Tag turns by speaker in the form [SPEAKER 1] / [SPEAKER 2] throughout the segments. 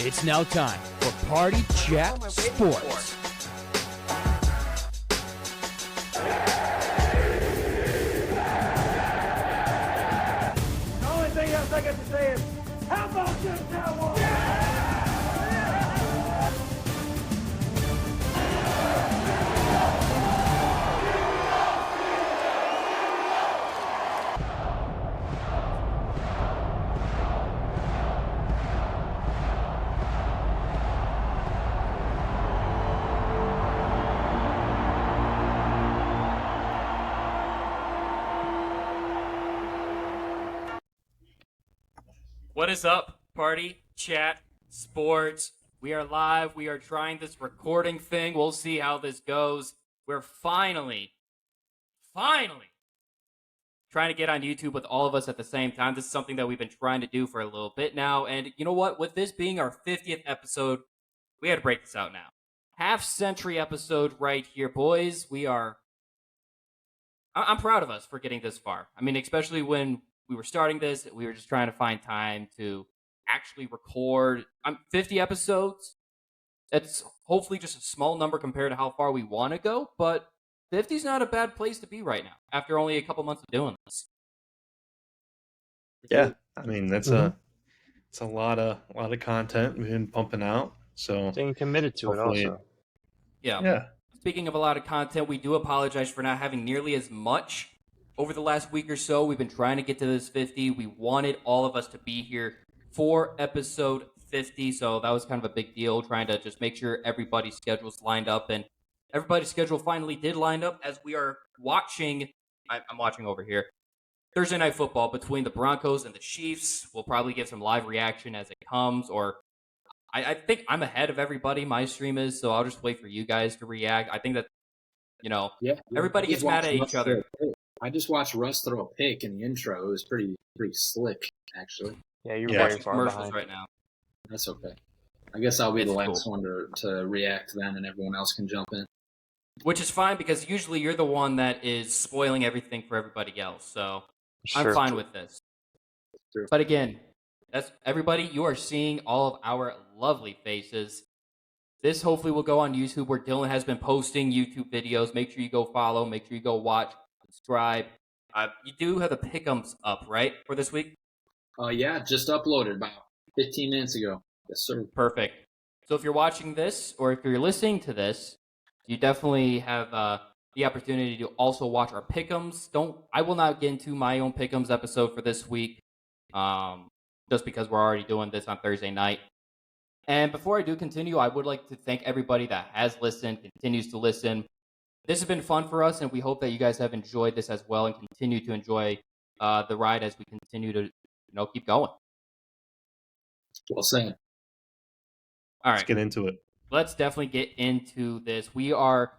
[SPEAKER 1] It's now time for Party Chat Sports.
[SPEAKER 2] The only thing else I got to say is, how about this Cowboys?
[SPEAKER 3] What is up, Party Chat Sports? We are live. We are trying this recording thing. We'll see how this goes. We're finally trying to get on YouTube with all of us at the same time. This is something that we've been trying to do for a little bit now. And you know what? With this being our 50th episode, we had to break this out now. Half-century episode right here, boys. I'm proud of us for getting this far. I mean, especially when we were starting this, we were just trying to find time to actually record 50 episodes. It's hopefully just a small number compared to how far we want to go, but 50 is not a bad place to be right now after only a couple months of doing this.
[SPEAKER 4] Yeah, I mean it's a lot of content we've been pumping out. So
[SPEAKER 5] Staying committed to it
[SPEAKER 4] hopefully
[SPEAKER 5] also.
[SPEAKER 3] Yeah. Speaking of a lot of content, we do apologize for not having nearly as much over the last week or so. We've been trying to get to this 50. We wanted all of us to be here for episode 50, so that was kind of a big deal, trying to just make sure everybody's schedules lined up, and everybody's schedule finally did line up as we are watching, I'm watching over here, Thursday Night Football between the Broncos and the Chiefs. We'll probably give some live reaction as it comes, or I think I'm ahead of everybody, my stream is, so I'll just wait for you guys to react. I think that, everybody gets mad at each other.
[SPEAKER 6] I just watched Russ throw a pick in the intro. It was pretty slick, actually.
[SPEAKER 5] Yeah, you're
[SPEAKER 3] We're
[SPEAKER 5] very
[SPEAKER 3] watching
[SPEAKER 5] far
[SPEAKER 3] commercials
[SPEAKER 5] behind.
[SPEAKER 3] right now.
[SPEAKER 6] That's okay. I guess I'll be
[SPEAKER 3] It's
[SPEAKER 6] the last
[SPEAKER 3] cool.
[SPEAKER 6] one to react then, and everyone else can jump in.
[SPEAKER 3] Which is fine, because usually you're the one that is spoiling everything for everybody else. So I'm
[SPEAKER 5] Sure.
[SPEAKER 3] fine with this.
[SPEAKER 6] True.
[SPEAKER 3] But again, that's everybody. You are seeing all of our lovely faces. This hopefully will go on YouTube, where Dylan has been posting YouTube videos. Make sure you go follow. Make sure you go watch, subscribe. You do have the pick'ems up, right, for this week?
[SPEAKER 6] Yeah, just uploaded about 15 minutes ago. Yes, sir.
[SPEAKER 3] Perfect. So if you're watching this, or if you're listening to this, you definitely have the opportunity to also watch our pick'ems. I will not get into my own pick'ems episode for this week, just because we're already doing this on Thursday night. And before I do continue, I would like to thank everybody that has listened, continues to listen. This has been fun for us, and we hope that you guys have enjoyed this as well and continue to enjoy the ride as we continue to keep going.
[SPEAKER 6] Well said.
[SPEAKER 3] All
[SPEAKER 4] let's
[SPEAKER 3] right.
[SPEAKER 4] get into it.
[SPEAKER 3] Let's definitely get into this. We are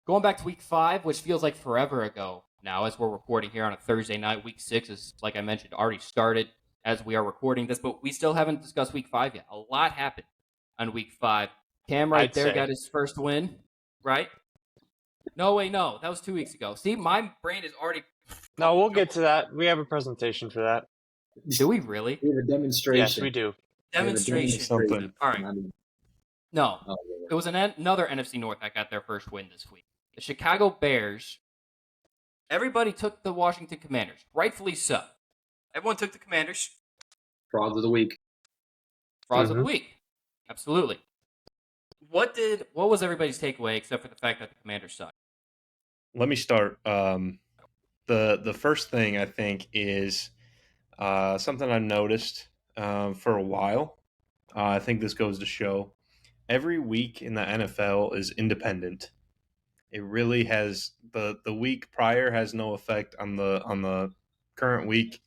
[SPEAKER 3] going back to week 5, which feels like forever ago now as we're recording here on a Thursday night. Week 6 is, like I mentioned, already started as we are recording this, but we still haven't discussed week 5 yet. A lot happened on week 5. Cam
[SPEAKER 5] I'd
[SPEAKER 3] there
[SPEAKER 5] say.
[SPEAKER 3] got his first win, right? No, wait, no. That was 2 weeks ago. See, my brain is already...
[SPEAKER 5] No, we'll get to that. We have a presentation for that.
[SPEAKER 3] Do we really?
[SPEAKER 6] We have a demonstration.
[SPEAKER 5] Yes, we do.
[SPEAKER 3] Demonstration.
[SPEAKER 4] Something.
[SPEAKER 3] All right. No.
[SPEAKER 6] Oh,
[SPEAKER 3] It was another NFC North that got their first win this week. The Chicago Bears. Everybody took the Washington Commanders. Rightfully so. Everyone took the Commanders.
[SPEAKER 6] Frauds of the week.
[SPEAKER 3] Frauds of the week. Absolutely. What was everybody's takeaway except for the fact that the Commanders suck?
[SPEAKER 4] Let me start. The first thing I think is something I've noticed for a while. I think this goes to show every week in the NFL is independent. It really has the week prior has no effect on the current week,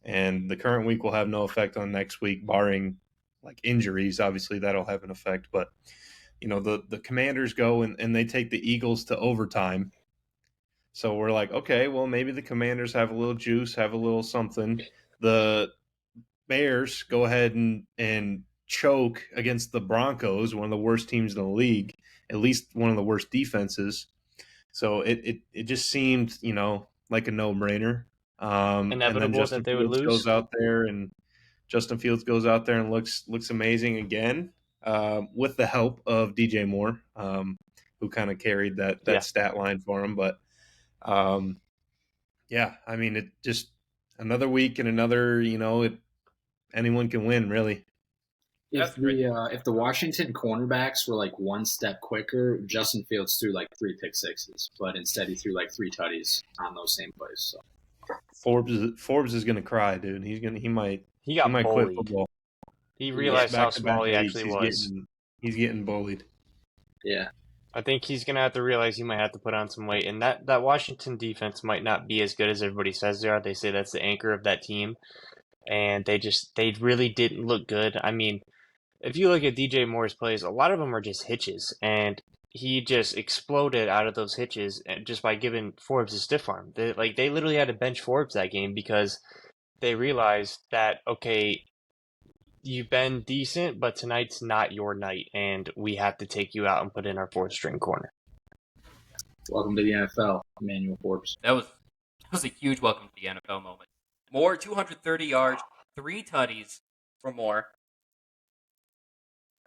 [SPEAKER 4] and the current week will have no effect on next week, barring like injuries. Obviously, that'll have an effect. But the Commanders go and they take the Eagles to overtime. So we're like, okay, well maybe the Commanders have a little juice, have a little something. The Bears go ahead and choke against the Broncos, one of the worst teams in the league, at least one of the worst defenses. So it just seemed, like a no-brainer.
[SPEAKER 5] Inevitable
[SPEAKER 4] and then Justin
[SPEAKER 5] that they would
[SPEAKER 4] Fields
[SPEAKER 5] lose.
[SPEAKER 4] goes out there and Justin Fields goes out there and looks amazing again, with the help of DJ Moore, who kind of carried that stat line for him. But yeah, I mean, it just another week and another. Anyone can win, really.
[SPEAKER 6] If the Washington cornerbacks were like one step quicker, Justin Fields threw like 3 pick sixes, but instead he threw like 3 tutties on those same plays. So
[SPEAKER 4] Forbes is gonna cry, dude. He might
[SPEAKER 5] He got
[SPEAKER 4] quit
[SPEAKER 5] bullied.
[SPEAKER 4] football.
[SPEAKER 5] He realized how small he actually was.
[SPEAKER 4] He's getting bullied.
[SPEAKER 6] yeah,
[SPEAKER 5] I think he's going to have to realize he might have to put on some weight. And that Washington defense might not be as good as everybody says they are. They say that's the anchor of that team. And they really didn't look good. I mean, if you look at DJ Moore's plays, a lot of them are just hitches. And he just exploded out of those hitches just by giving Forbes a stiff arm. They literally had to bench Forbes that game because they realized that, okay, you've been decent, but tonight's not your night, and we have to take you out and put in our 4th-string corner.
[SPEAKER 6] welcome to the NFL, Emmanuel Forbes.
[SPEAKER 3] That was a huge welcome to the NFL moment. Moore, 230 yards, 3 tutties for Moore.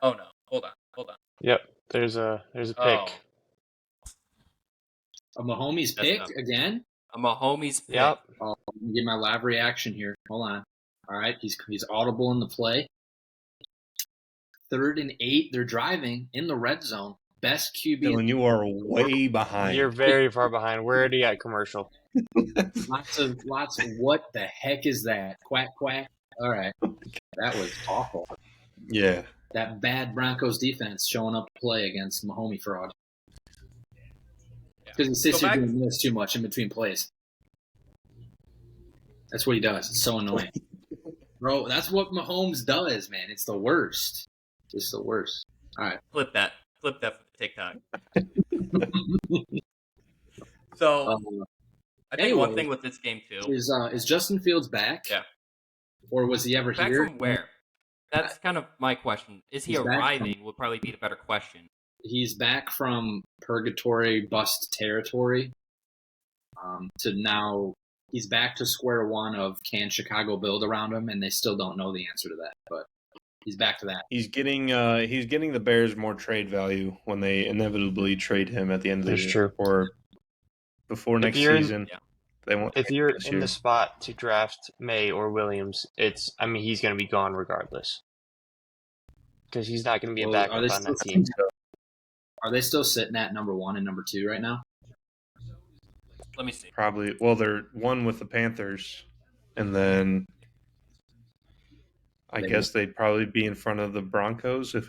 [SPEAKER 3] Oh no! Hold on.
[SPEAKER 5] Yep, there's a pick.
[SPEAKER 3] Oh,
[SPEAKER 6] A Mahomes
[SPEAKER 3] That's
[SPEAKER 6] pick
[SPEAKER 3] enough.
[SPEAKER 6] again?
[SPEAKER 3] a Mahomes pick.
[SPEAKER 5] Yep.
[SPEAKER 6] Oh, let me get my live reaction here. Hold on. All right, he's audible in the play. 3rd and 8. They're driving in the red zone. Best QB.
[SPEAKER 4] Dylan, you are way behind.
[SPEAKER 5] You're very far behind. We're already at commercial.
[SPEAKER 6] Lots of. What the heck is that? Quack quack. All right, that was awful.
[SPEAKER 4] Yeah.
[SPEAKER 6] That bad Broncos defense showing up to play against Mahomes fraud. Because he sits here doing this too much in between plays. That's what he does. It's so annoying. Bro, that's what Mahomes does, man. It's the worst. It's the worst. All right.
[SPEAKER 3] Flip that for the TikTok. So, I think one thing with this game too
[SPEAKER 6] Is Justin Fields back?
[SPEAKER 3] Yeah.
[SPEAKER 6] Or was he ever
[SPEAKER 3] back
[SPEAKER 6] here?
[SPEAKER 3] from where? That's kind of my question. Is he
[SPEAKER 6] He's back
[SPEAKER 3] arriving? Would probably be the better question.
[SPEAKER 6] He's back from purgatory bust territory to now he's back to square one of can Chicago build around him, and they still don't know the answer to that. But he's back to that.
[SPEAKER 4] He's getting the Bears more trade value when they inevitably trade him at the end of the
[SPEAKER 5] That's
[SPEAKER 4] year
[SPEAKER 5] true.
[SPEAKER 4] or before next
[SPEAKER 5] you're in-
[SPEAKER 4] season.
[SPEAKER 3] Yeah.
[SPEAKER 4] They won't.
[SPEAKER 5] If you're
[SPEAKER 4] this
[SPEAKER 5] in
[SPEAKER 4] year.
[SPEAKER 5] the spot to draft May or Williams, he's going to be gone regardless. Because he's not going to be a
[SPEAKER 6] Well,
[SPEAKER 5] backup on that team.
[SPEAKER 6] Are they still sitting at number 1 and number 2 right now?
[SPEAKER 3] Let me see.
[SPEAKER 4] Probably. Well, they're one with the Panthers, and then I guess they'd probably be in front of the Broncos if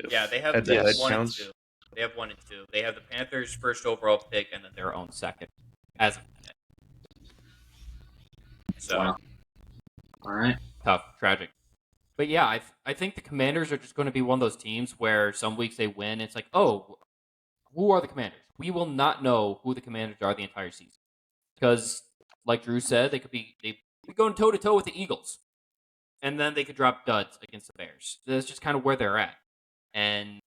[SPEAKER 3] Yeah, they have
[SPEAKER 4] head-to-head
[SPEAKER 3] 1 and
[SPEAKER 4] counts.
[SPEAKER 3] 2. They have 1 and 2. They have the Panthers' first overall pick and then their own second, as of today. So
[SPEAKER 6] Wow. All right.
[SPEAKER 3] tough, tragic. But yeah, I think the Commanders are just going to be one of those teams where some weeks they win. It's like, oh, who are the Commanders? We will not know who the Commanders are the entire season because, like Drew said, they could be going toe to toe with the Eagles, and then they could drop duds against the Bears. That's just kind of where they're at. And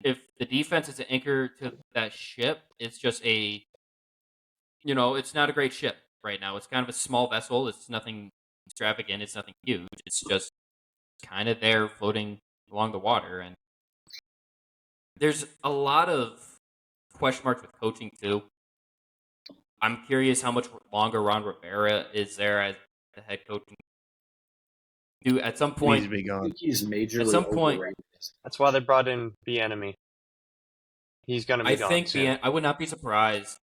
[SPEAKER 3] if the defense is an anchor to that ship, it's just it's not a great ship right now. It's kind of a small vessel. It's nothing extravagant. It's nothing huge. It's just kind of there floating along the water. And there's a lot of question marks with coaching, too. I'm curious how much longer Ron Rivera is there as the head coach. At some
[SPEAKER 4] Needs
[SPEAKER 3] point,
[SPEAKER 4] to be
[SPEAKER 6] I
[SPEAKER 4] gone.
[SPEAKER 6] think he's majorly
[SPEAKER 3] At some point-
[SPEAKER 6] overrated.
[SPEAKER 5] That's why they brought in Bieniemy. He's going to be
[SPEAKER 3] I
[SPEAKER 5] gone
[SPEAKER 3] think
[SPEAKER 5] soon.
[SPEAKER 3] I would not be surprised.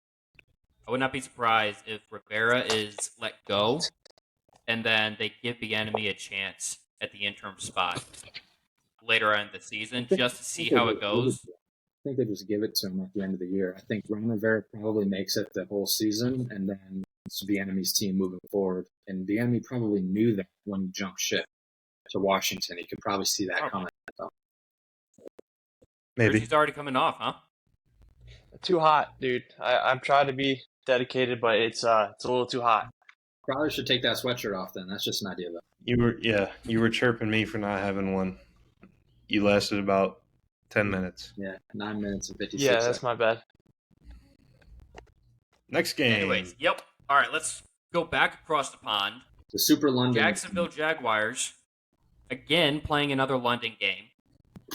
[SPEAKER 3] I would not be surprised if Rivera is let go, and then they give Bieniemy a chance at the interim spot later on in the season just to see how it goes.
[SPEAKER 6] I think they just give it to him at the end of the year. I think Ron Rivera probably makes it the whole season, and then it's the enemy's team moving forward. And the enemy probably knew that when he jumped ship to Washington. He could probably see that coming. So.
[SPEAKER 4] Maybe.
[SPEAKER 3] Richie's already coming off, huh?
[SPEAKER 5] Too hot, dude. I'm trying to be dedicated, but it's a little too hot.
[SPEAKER 6] Probably should take that sweatshirt off then. That's just an idea, though.
[SPEAKER 4] You were chirping me for not having one. You lasted about 10 minutes.
[SPEAKER 6] Yeah, 9 minutes and 56
[SPEAKER 5] Yeah, that's
[SPEAKER 6] seconds.
[SPEAKER 5] my bad.
[SPEAKER 4] Next game.
[SPEAKER 3] Anyways, yep. All right, let's go back across the pond.
[SPEAKER 6] The Super London.
[SPEAKER 3] Jacksonville Jaguars again playing another London game,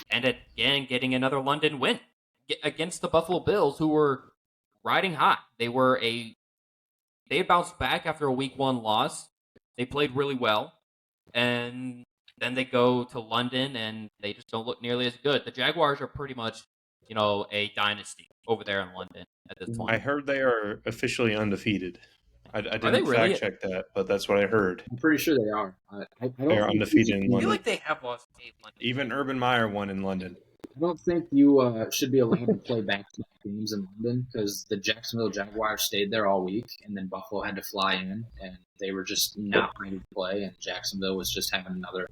[SPEAKER 3] and again getting another London win against the Buffalo Bills, who were riding hot. They bounced back after a week 1 loss. They played really well, and then they go to London and they just don't look nearly as good. The Jaguars are pretty much, a dynasty over there in London at this point.
[SPEAKER 4] I heard they are officially undefeated. I
[SPEAKER 3] they
[SPEAKER 4] didn't
[SPEAKER 3] really?
[SPEAKER 4] fact check that, but that's what I heard.
[SPEAKER 6] I'm pretty sure they are. I don't
[SPEAKER 4] They are
[SPEAKER 6] think
[SPEAKER 4] undefeated in
[SPEAKER 3] I feel
[SPEAKER 4] London.
[SPEAKER 3] like they have lost 8 London.
[SPEAKER 4] Even Urban Meyer won in London.
[SPEAKER 6] I don't think you should be allowed to play back-to-back games in London because the Jacksonville Jaguars stayed there all week, and then Buffalo had to fly in, and they were just not ready to play, and Jacksonville was just having another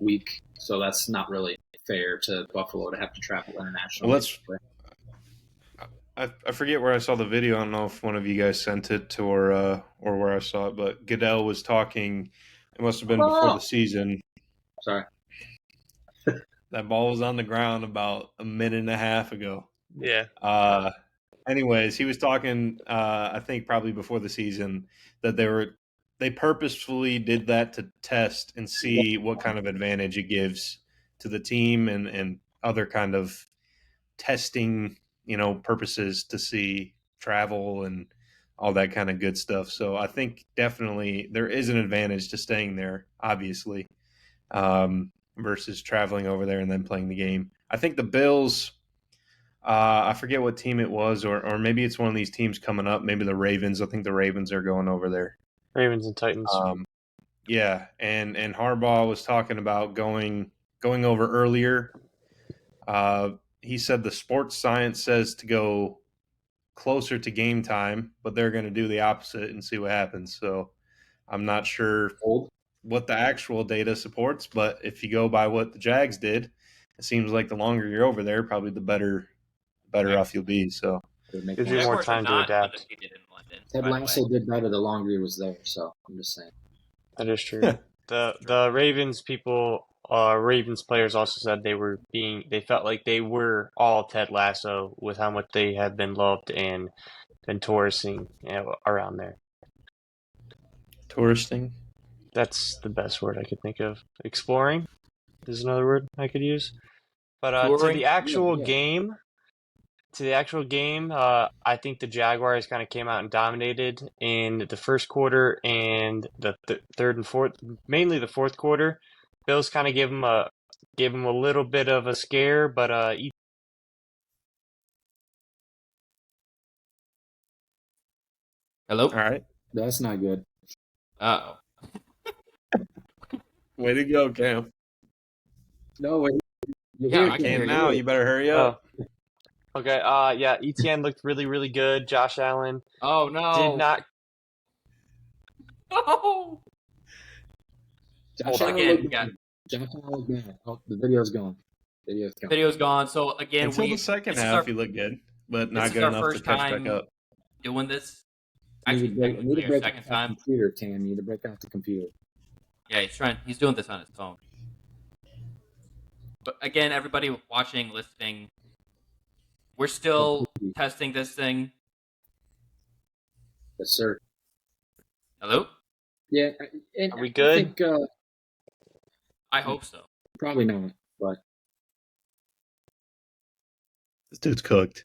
[SPEAKER 6] week. So that's not really fair to Buffalo to have to travel internationally.
[SPEAKER 4] Well, I forget where I saw the video. I don't know if one of you guys sent it to or where I saw it, but Goodell was talking. It must have been before the season.
[SPEAKER 6] Sorry.
[SPEAKER 4] That ball was on the ground about a minute and a half ago.
[SPEAKER 5] Yeah.
[SPEAKER 4] Anyways, he was talking. I think probably before the season that they purposefully did that to test and see what kind of advantage it gives to the team and other kind of testing, purposes to see travel and all that kind of good stuff. So I think definitely there is an advantage to staying there, obviously, versus traveling over there and then playing the game. I think the Bills, I forget what team it was, or maybe it's one of these teams coming up, maybe the Ravens. I think the Ravens are going over there.
[SPEAKER 5] Ravens and Titans.
[SPEAKER 4] Yeah, and Harbaugh was talking about going over earlier. He said the sports science says to go closer to game time, but they're going to do the opposite and see what happens. So I'm not sure what the actual data supports, but if you go by what the Jags did, it seems like the longer you're over there, probably the better off you'll be. So
[SPEAKER 5] gives you more time to adapt.
[SPEAKER 6] Ted Lasso did better the longer he was there, so I'm just saying.
[SPEAKER 5] That is true. The Ravens people, Ravens players also said they felt like they were all Ted Lasso with how much they have been loved and been touristing around there.
[SPEAKER 4] Touristing?
[SPEAKER 5] That's the best word I could think of. Exploring is another word I could use. But to the actual game, I think the Jaguars kind of came out and dominated in the first quarter and the third and fourth, mainly the fourth quarter. Bills kind of gave them a little bit of a scare, but
[SPEAKER 3] Hello?
[SPEAKER 4] All right.
[SPEAKER 6] That's not good.
[SPEAKER 3] Uh-oh.
[SPEAKER 4] Way to go, Cam.
[SPEAKER 6] No, wait.
[SPEAKER 3] Yeah, I can hear
[SPEAKER 4] now. You better hurry up.
[SPEAKER 5] Okay. Yeah. ETN looked really, really good. Josh Allen.
[SPEAKER 3] Oh no!
[SPEAKER 5] Did not.
[SPEAKER 3] Oh.
[SPEAKER 6] Josh Allen looked bad. Oh, the video's gone.
[SPEAKER 3] Video's gone. So again,
[SPEAKER 4] until the second half, you look good, but not good enough to catch back up.
[SPEAKER 3] Doing this.
[SPEAKER 6] Actually, need to break out the computer, Cam. You need to break out the computer.
[SPEAKER 3] Yeah, he's doing this on his phone. But again, everybody watching, listening, we're still testing this thing.
[SPEAKER 6] Yes, sir.
[SPEAKER 3] Hello?
[SPEAKER 6] Yeah.
[SPEAKER 5] Are we good?
[SPEAKER 6] I think,
[SPEAKER 3] I hope so.
[SPEAKER 6] Probably not, but
[SPEAKER 4] this dude's cooked.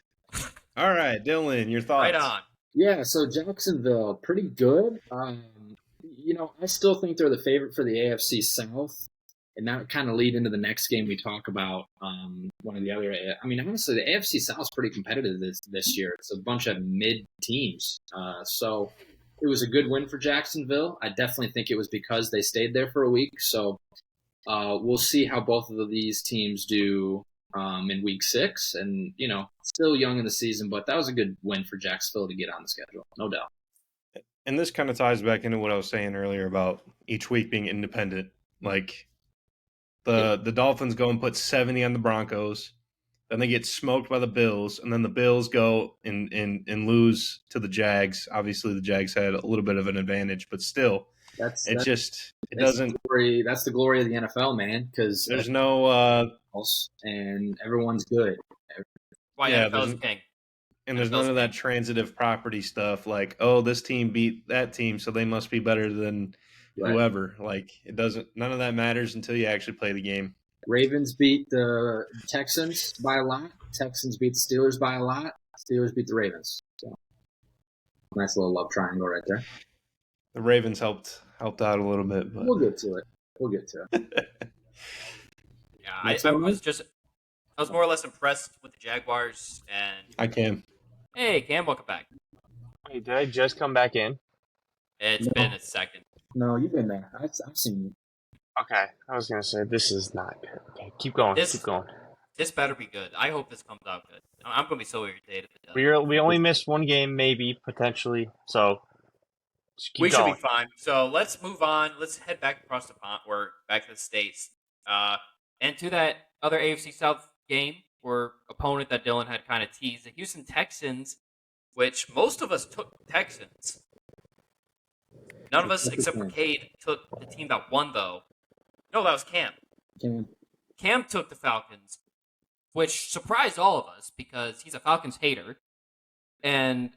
[SPEAKER 4] All right, Dylan, your thoughts.
[SPEAKER 3] Right on.
[SPEAKER 6] Yeah, so Jacksonville, pretty good. I still think they're the favorite for the AFC South, and that kind of lead into the next game we talk about. One of the other, honestly, the AFC South is pretty competitive this year. It's a bunch of mid teams, so it was a good win for Jacksonville. I definitely think it was because they stayed there for a week. So we'll see how both of these teams do in week 6, and still young in the season, but that was a good win for Jacksonville to get on the schedule, no doubt.
[SPEAKER 4] And this kind of ties back into what I was saying earlier about each week being independent. Like the Dolphins go and put 70 on the Broncos, then they get smoked by the Bills, and then the Bills go and lose to the Jags. Obviously, the Jags had a little bit of an advantage, but still, that's the
[SPEAKER 6] glory of the NFL, man. Because
[SPEAKER 4] there's no
[SPEAKER 6] and everyone's good.
[SPEAKER 3] Why NFL's king.
[SPEAKER 4] And there's none of that transitive property stuff like, oh, this team beat that team, so they must be better than whoever. Like it doesn't. None of that matters until you actually play the game.
[SPEAKER 6] Ravens beat the Texans by a lot. Texans beat the Steelers by a lot. Steelers beat the Ravens. So nice little love triangle right there.
[SPEAKER 4] The Ravens helped out a little bit, but
[SPEAKER 6] We'll get to it.
[SPEAKER 3] Yeah, I was more or less impressed with the Jaguars. And
[SPEAKER 4] I can.
[SPEAKER 3] hey, Cam, welcome back.
[SPEAKER 5] Hey, did I just come back in?
[SPEAKER 3] It's been a second.
[SPEAKER 6] No, you've been there. I've seen you.
[SPEAKER 5] Okay, I was gonna say this is not good. Okay, keep going.
[SPEAKER 3] This better be good. I hope this comes out good. I'm gonna be so irritated if it does.
[SPEAKER 5] We only missed one game, maybe potentially. So just keep
[SPEAKER 3] We
[SPEAKER 5] going.
[SPEAKER 3] should be fine. So let's move on. Let's head back across the pond, or back to the States, and to that other AFC South game or opponent that Dylan had kind of teased, the Houston Texans, which most of us took the Texans. None of us, except for Cade, took the team that won, though. No, that was Cam. Cam took the Falcons, which surprised all of us because he's a Falcons hater. And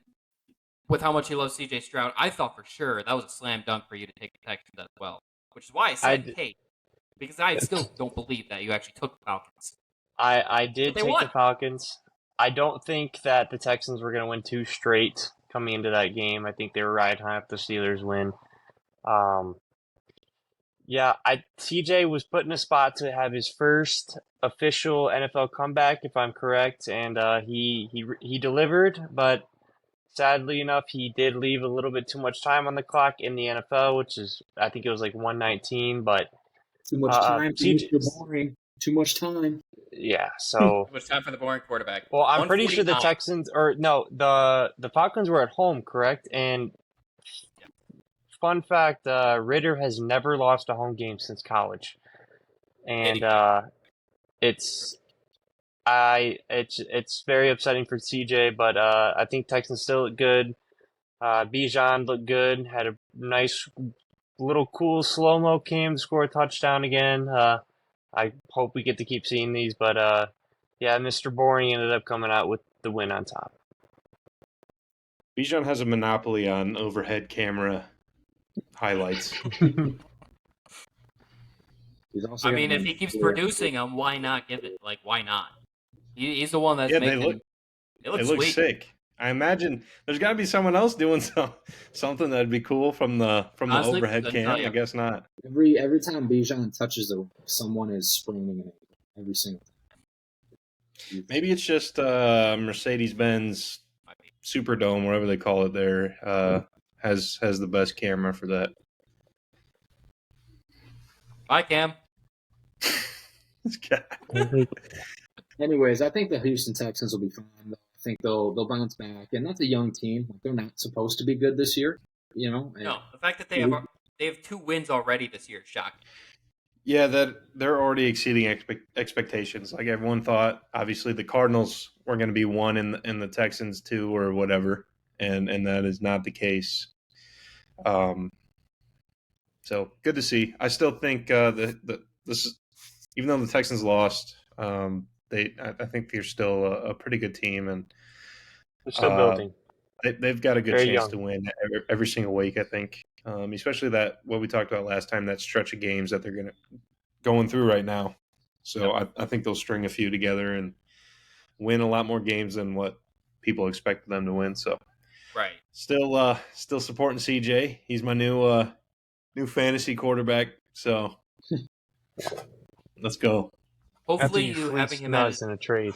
[SPEAKER 3] with how much he loves CJ Stroud, I thought for sure that was a slam dunk for you to take the Texans as well. Which is why I said Cade. Because I still don't believe that you actually took the Falcons.
[SPEAKER 5] I did
[SPEAKER 3] They
[SPEAKER 5] take
[SPEAKER 3] won.
[SPEAKER 5] the Falcons. I don't think that the Texans were going to win 2 straight coming into that game. I think they were riding high if the Steelers win. TJ was put in a spot to have his first official NFL comeback, if I'm correct, and he delivered. But sadly enough, he did leave a little bit too much time on the clock in the NFL, which is I think it was like 119. But
[SPEAKER 6] Too much time.
[SPEAKER 5] TJ
[SPEAKER 6] Boring. Too much time.
[SPEAKER 5] Yeah, so
[SPEAKER 3] It was time for the boring quarterback.
[SPEAKER 5] well, I'm pretty sure the
[SPEAKER 3] 149.
[SPEAKER 5] Texans or no, the Falcons were at home, correct? And fun fact, Ritter has never lost a home game since college, and it's very upsetting for CJ. But I think Texans still look good. Bijan looked good, had a nice little cool slow mo cam to score a touchdown again. I hope we get to keep seeing these, but Mr. Boring ended up coming out with the win on top.
[SPEAKER 4] Bijan has a monopoly on overhead camera highlights.
[SPEAKER 3] I mean, if he keeps producing them, why not give it? Like, why not? He's the one that's making.
[SPEAKER 4] They look sick. I imagine there's got to be someone else doing something that'd be cool from the
[SPEAKER 3] Honestly,
[SPEAKER 4] overhead cam. I guess not.
[SPEAKER 6] Every time Bijan touches the someone is spraining it every single time.
[SPEAKER 4] Maybe it's just Mercedes-Benz Superdome, whatever they call it there, has the best camera for that.
[SPEAKER 3] Bye, Cam.
[SPEAKER 4] This guy.
[SPEAKER 6] Anyways, I think the Houston Texans will be fine. I think they'll bounce back, and that's a young team. Like, they're not supposed to be good this year, you know.
[SPEAKER 3] No, the fact that they have 2 wins already this year is shocking.
[SPEAKER 4] Yeah, that they're already exceeding expectations. Like everyone thought, obviously the Cardinals were going to be 1 and the Texans 2 or whatever, and that is not the case. So good to see. I still think this is, even though the Texans lost, I think they're still a pretty good team, and
[SPEAKER 5] they're still building.
[SPEAKER 4] They've got a good
[SPEAKER 5] Very
[SPEAKER 4] chance
[SPEAKER 5] young
[SPEAKER 4] to win every single week, I think. Especially that what we talked about last time, that stretch of games that they're going through right now. So I think they'll string a few together and win a lot more games than what people expected them to win. So
[SPEAKER 3] right,
[SPEAKER 4] still supporting CJ. He's my new fantasy quarterback. So let's go.
[SPEAKER 3] Hopefully, you having him as
[SPEAKER 5] in a trade.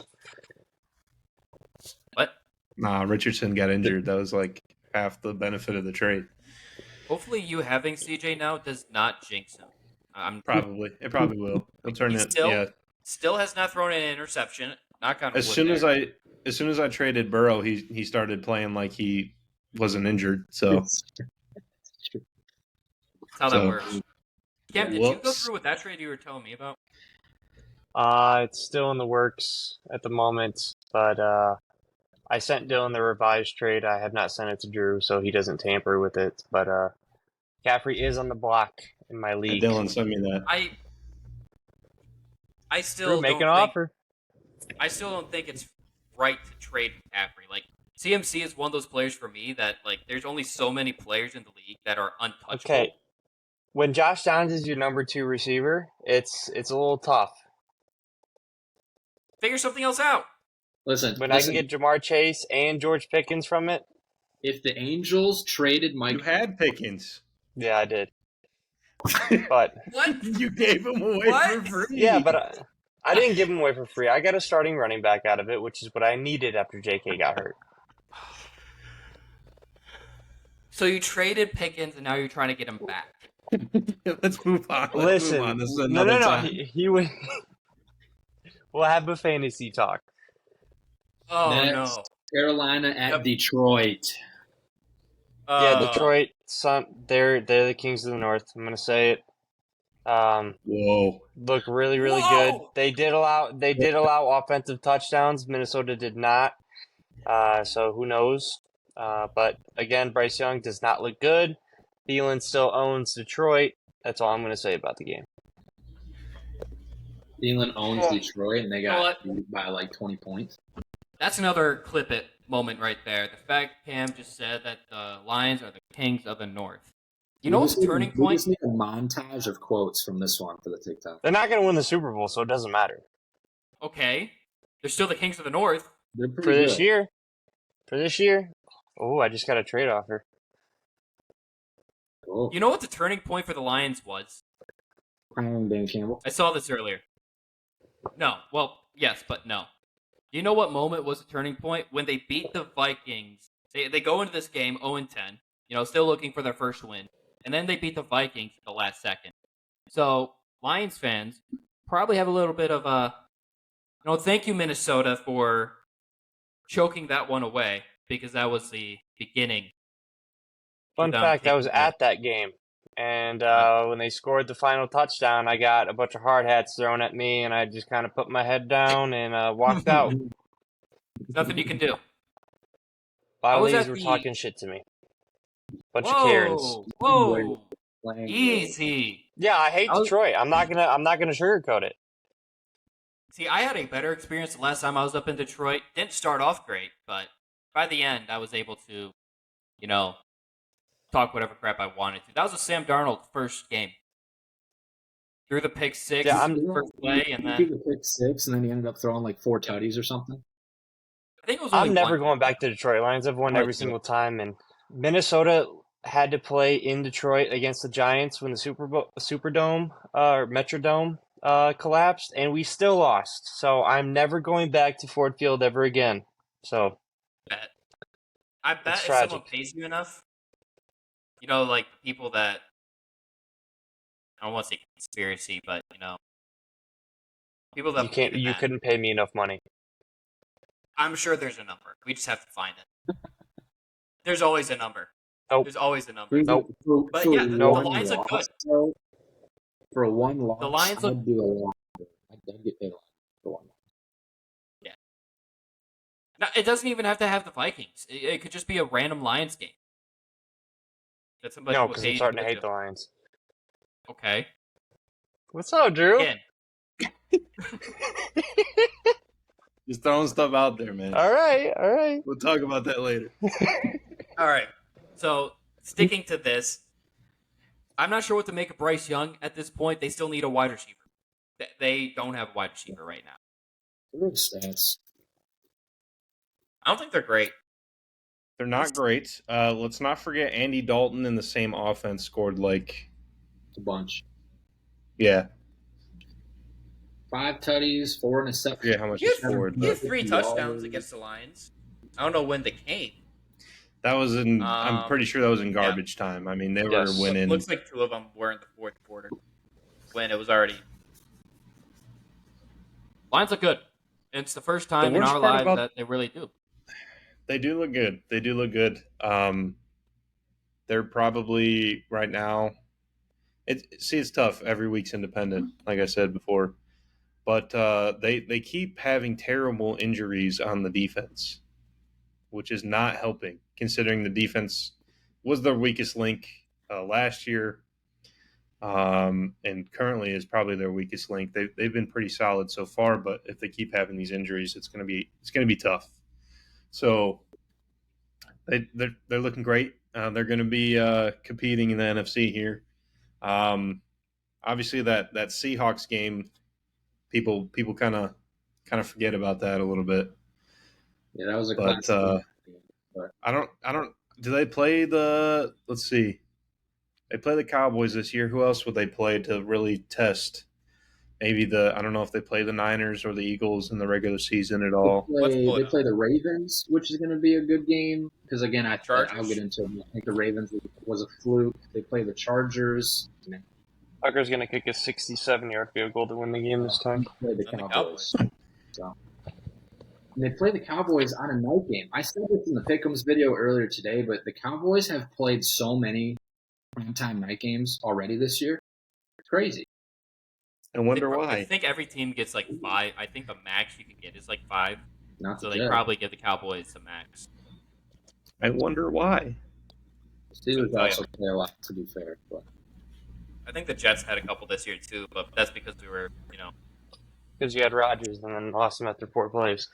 [SPEAKER 3] What?
[SPEAKER 4] Nah, Richardson got injured. That was like half the benefit of the trade.
[SPEAKER 3] Hopefully, you having CJ now does not jinx him. It
[SPEAKER 4] probably will. He'll turn it.
[SPEAKER 3] Still has not thrown an interception. Knock on wood.
[SPEAKER 4] As soon as I traded Burrow, he started playing like he wasn't injured. So
[SPEAKER 3] that's how that works. Cam, did you go through with that trade you were telling me about?
[SPEAKER 5] It's still in the works at the moment, but I sent Dylan the revised trade. I have not sent it to Drew, so he doesn't tamper with it. But Caffrey is on the block in my league.
[SPEAKER 4] Dylan sent me that.
[SPEAKER 3] I still
[SPEAKER 5] Drew, make an offer.
[SPEAKER 3] I still don't think it's right to trade McCaffrey. Like, CMC is one of those players for me that, like, there's only so many players in the league that are untouchable.
[SPEAKER 5] Okay. When Josh Downs is your number 2 receiver, it's a little tough.
[SPEAKER 3] Figure something else out.
[SPEAKER 5] When I can get Jamar Chase and George Pickens from it.
[SPEAKER 6] If the Angels traded Mike,
[SPEAKER 4] You had Pickens.
[SPEAKER 5] Yeah, I did. But
[SPEAKER 3] What?
[SPEAKER 4] You gave him away
[SPEAKER 3] What?
[SPEAKER 4] for free.
[SPEAKER 5] yeah, but I didn't give him away for free. I got a starting running back out of it, which is what I needed after JK got hurt.
[SPEAKER 3] So you traded Pickens, and now you're trying to get him back.
[SPEAKER 4] Let's move on.
[SPEAKER 5] Listen,
[SPEAKER 4] This is
[SPEAKER 5] no.
[SPEAKER 4] another time.
[SPEAKER 5] He would. We'll have a fantasy talk.
[SPEAKER 3] Oh,
[SPEAKER 6] Nets,
[SPEAKER 3] no.
[SPEAKER 6] Carolina at
[SPEAKER 3] Yep.
[SPEAKER 6] Detroit.
[SPEAKER 5] Yeah, Detroit. They're the Kings of the North. I'm gonna say it.
[SPEAKER 4] Whoa.
[SPEAKER 5] Look really, really
[SPEAKER 3] Whoa!
[SPEAKER 5] good. They did allow offensive touchdowns. Minnesota did not. So who knows? But again, Bryce Young does not look good. Thielen still owns Detroit. That's all I'm going to say about the game.
[SPEAKER 6] Thielen owns Detroit, and they
[SPEAKER 3] You know
[SPEAKER 6] got
[SPEAKER 3] what?
[SPEAKER 6] beat by like 20 points.
[SPEAKER 3] That's another clip it moment right there. The fact Cam just said that the Lions are the Kings of the North. You know what's the turning
[SPEAKER 6] We
[SPEAKER 3] point?
[SPEAKER 6] just need a montage of quotes from this one for the TikTok.
[SPEAKER 5] They're not going to win the Super Bowl, so it doesn't matter.
[SPEAKER 3] Okay. They're still the Kings of the North.
[SPEAKER 6] They're pretty
[SPEAKER 5] For this
[SPEAKER 6] good.
[SPEAKER 5] year. For this year. Oh, I just got a trade offer.
[SPEAKER 6] Cool.
[SPEAKER 3] You know what the turning point for the Lions was?
[SPEAKER 6] Crown Dan Campbell.
[SPEAKER 3] I saw this earlier. No. Well, yes, but no. You know what moment was the turning point? When they beat the Vikings. They go into this game 0-10, still looking for their first win. And then they beat the Vikings at the last second. So, Lions fans probably have a little bit of a, thank you, Minnesota, for choking that one away, because that was the beginning.
[SPEAKER 5] Fun fact, I was at that game. And when they scored the final touchdown, I got a bunch of hard hats thrown at me, and I just kind of put my head down and walked out.
[SPEAKER 3] Nothing you can do.
[SPEAKER 5] A lot
[SPEAKER 3] I
[SPEAKER 5] of
[SPEAKER 3] was
[SPEAKER 5] ladies
[SPEAKER 3] at
[SPEAKER 5] were
[SPEAKER 3] the-
[SPEAKER 5] talking shit to me. Bunch of Karens.
[SPEAKER 3] Whoa!
[SPEAKER 6] Playing
[SPEAKER 3] Easy.
[SPEAKER 5] Yeah, I hate
[SPEAKER 3] I was-
[SPEAKER 5] Detroit. I'm not gonna sugarcoat it.
[SPEAKER 3] See, I had a better experience the last time I was up in Detroit. Didn't start off great, but by the end, I was able to, talk whatever crap I wanted to. That was a Sam Darnold first game. Threw the pick six
[SPEAKER 5] Yeah,
[SPEAKER 3] first play, and
[SPEAKER 6] He
[SPEAKER 3] then
[SPEAKER 6] threw the pick 6, and then he ended up throwing like 4 tutties or something.
[SPEAKER 3] I think it was only
[SPEAKER 5] I'm never
[SPEAKER 3] one.
[SPEAKER 5] going back to Detroit Lions. I've won
[SPEAKER 6] Right,
[SPEAKER 5] every
[SPEAKER 6] too.
[SPEAKER 5] single time, and Minnesota had to play in Detroit against the Giants when the Superdome or Metrodome collapsed, and we still lost. So I'm never going back to Ford Field ever again. So
[SPEAKER 3] I bet
[SPEAKER 5] It's
[SPEAKER 3] if someone
[SPEAKER 5] tragic.
[SPEAKER 3] pays you enough, like people that, I don't want to say conspiracy, but people that
[SPEAKER 5] you can't.
[SPEAKER 3] believe in
[SPEAKER 5] You
[SPEAKER 3] that.
[SPEAKER 5] couldn't pay me enough money.
[SPEAKER 3] I'm sure there's a number. We just have to find it. There's always a number.
[SPEAKER 5] Nope.
[SPEAKER 3] There's always a number.
[SPEAKER 5] Nope.
[SPEAKER 3] But
[SPEAKER 6] For
[SPEAKER 3] yeah, the
[SPEAKER 6] one
[SPEAKER 3] Lions look good.
[SPEAKER 6] loss, though, for one loss,
[SPEAKER 3] The Lions look-
[SPEAKER 6] I'd do a lot. I'd get paid a lot for one loss.
[SPEAKER 3] Now, it doesn't even have to have the Vikings. It could just be a random Lions game. That somebody
[SPEAKER 5] No,
[SPEAKER 3] would
[SPEAKER 5] because
[SPEAKER 3] pay
[SPEAKER 5] I'm
[SPEAKER 3] you
[SPEAKER 5] starting to
[SPEAKER 3] go
[SPEAKER 5] hate the Lions.
[SPEAKER 3] Okay.
[SPEAKER 5] What's up, Drew?
[SPEAKER 3] Again,
[SPEAKER 4] Just throwing stuff out there, man.
[SPEAKER 5] All right.
[SPEAKER 4] We'll talk about that later.
[SPEAKER 3] all right. So, sticking to this, I'm not sure what to make of Bryce Young at this point. They still need a wide receiver. They don't have a wide receiver right now.
[SPEAKER 6] Good stats.
[SPEAKER 3] I don't think they're great.
[SPEAKER 4] They're not great. Let's not forget Andy Dalton in the same offense scored
[SPEAKER 6] A bunch.
[SPEAKER 4] yeah,
[SPEAKER 6] 5 tutties, 4 interceptions.
[SPEAKER 4] how much he
[SPEAKER 3] He
[SPEAKER 4] scored.
[SPEAKER 3] had
[SPEAKER 4] But
[SPEAKER 3] 3 touchdowns against the Lions. I don't know when they came.
[SPEAKER 4] that was I'm pretty sure that was in garbage time. I mean, they
[SPEAKER 5] Yes.
[SPEAKER 4] were winning.
[SPEAKER 3] Looks like 2 of them were in the fourth quarter when it was already. Lions look good. It's the first time in
[SPEAKER 4] worst
[SPEAKER 3] our
[SPEAKER 4] part
[SPEAKER 3] lives
[SPEAKER 4] about-
[SPEAKER 3] that they really do.
[SPEAKER 4] They do look good. They do look good. They're probably right now. It's tough. Every week's independent, like I said before, but they keep having terrible injuries on the defense, which is not helping. Considering the defense was their weakest link last year, and currently is probably their weakest link. They've been pretty solid so far, but if they keep having these injuries, it's gonna be tough. So they're looking great. They're going to be competing in the NFC here. Obviously, that Seahawks game, people kind of forget about that a little bit.
[SPEAKER 6] Yeah, that was a
[SPEAKER 4] But
[SPEAKER 6] classic game. But
[SPEAKER 4] I don't. Do they play the? Let's see. They play the Cowboys this year. Who else would they play to really test? Maybe I don't know if they play the Niners or the Eagles in the regular season at all.
[SPEAKER 3] Let's pull it
[SPEAKER 6] they
[SPEAKER 3] up.
[SPEAKER 6] play the Ravens, which is going to be a good game. Because, again, I'll
[SPEAKER 3] Chargers.
[SPEAKER 6] get into it. I think the Ravens was a fluke. They play the Chargers.
[SPEAKER 5] Tucker's going to kick a 67-yard field goal to win the game this time.
[SPEAKER 6] They play the
[SPEAKER 3] And the
[SPEAKER 6] Cowboys. So. And they play the Cowboys on a night game. I said this in the Pick'ems video earlier today, but the Cowboys have played so many primetime night games already this year. It's crazy.
[SPEAKER 4] I wonder
[SPEAKER 3] I
[SPEAKER 4] why.
[SPEAKER 3] think every team gets like 5. I think the max you can get is like 5.
[SPEAKER 6] Not
[SPEAKER 3] So
[SPEAKER 6] the
[SPEAKER 3] they
[SPEAKER 6] Jets.
[SPEAKER 3] probably give the Cowboys the max.
[SPEAKER 4] I wonder why.
[SPEAKER 6] Steelers
[SPEAKER 3] Oh, yeah.
[SPEAKER 6] also play a lot, to be fair. But
[SPEAKER 3] I think the Jets had a couple this year too, but that's because we were,
[SPEAKER 5] Because you had Rodgers and then lost him after 4 plays.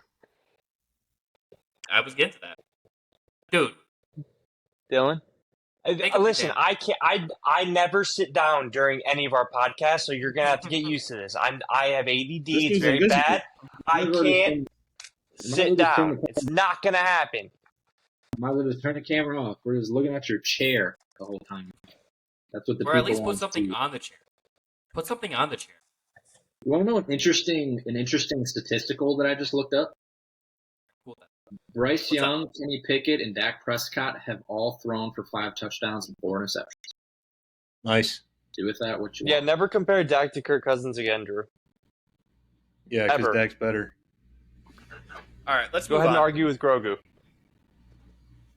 [SPEAKER 3] I was getting to that. Dude,
[SPEAKER 5] Dylan?
[SPEAKER 3] Make up
[SPEAKER 5] Listen,
[SPEAKER 3] your
[SPEAKER 5] I can't. I never sit down during any of our podcasts, so you're gonna have to get used to this. I have ADD. It's
[SPEAKER 6] game's
[SPEAKER 5] very
[SPEAKER 6] invisible.
[SPEAKER 5] bad. I can't sit down. It's not gonna happen.
[SPEAKER 6] might as well just turn the camera off. We're just looking at your chair the whole time. That's what the
[SPEAKER 3] or
[SPEAKER 6] people
[SPEAKER 3] at least
[SPEAKER 6] want
[SPEAKER 3] put
[SPEAKER 6] to
[SPEAKER 3] something
[SPEAKER 6] see.
[SPEAKER 3] on the chair. Put something on the chair.
[SPEAKER 6] You want to know an interesting statistical that I just looked up?
[SPEAKER 3] Cool.
[SPEAKER 6] Bryce
[SPEAKER 3] What's
[SPEAKER 6] Young, Kenny Pickett, and Dak Prescott have all thrown for 5 touchdowns and 4 interceptions.
[SPEAKER 4] Nice.
[SPEAKER 6] Do with that what you
[SPEAKER 5] Yeah,
[SPEAKER 6] want.
[SPEAKER 5] never compare Dak to Kirk Cousins again, Drew.
[SPEAKER 4] Yeah, because
[SPEAKER 5] Ever.
[SPEAKER 4] Dak's better.
[SPEAKER 3] All right, let's
[SPEAKER 5] Go
[SPEAKER 3] move
[SPEAKER 5] ahead and
[SPEAKER 3] on.
[SPEAKER 5] argue with Grogu.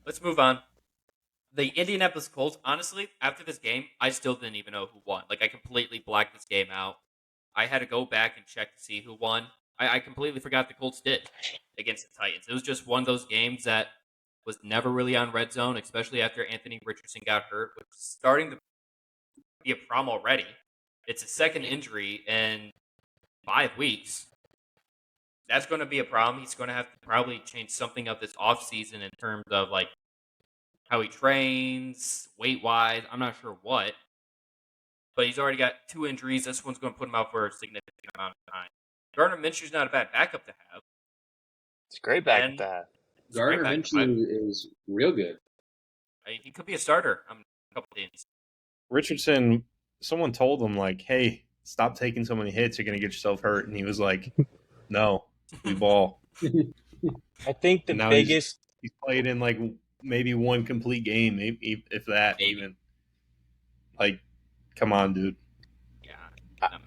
[SPEAKER 3] Let's move on. The Indianapolis Colts, honestly, after this game, I still didn't even know who won. Like, I completely blacked this game out. I had to go back and check to see who won. I completely forgot the Colts did against the Titans. It was just one of those games that was never really on red zone, especially after Anthony Richardson got hurt, which is starting to be a problem already. It's a second injury in 5 weeks. That's going to be a problem. He's going to have to probably change something up this offseason in terms of, like, how he trains, weight-wise. I'm not sure what. But he's already got 2 injuries. This one's going to put him out for a significant amount of time. Gardner Minshew's not a bad backup to have.
[SPEAKER 5] It's great back
[SPEAKER 3] And-
[SPEAKER 5] at that.
[SPEAKER 3] It's a great
[SPEAKER 6] Gardner
[SPEAKER 3] backup.
[SPEAKER 6] Minshew is real good.
[SPEAKER 3] He could be a starter on a couple teams.
[SPEAKER 4] Richardson, someone told him, like, hey, stop taking so many hits. You're going to get yourself hurt. And he was like, no, we ball.
[SPEAKER 5] I think the
[SPEAKER 4] And now
[SPEAKER 5] biggest.
[SPEAKER 4] He's played in, like, maybe 1 complete game, maybe if that
[SPEAKER 3] Maybe.
[SPEAKER 4] even. Like, come on, dude.
[SPEAKER 3] Yeah.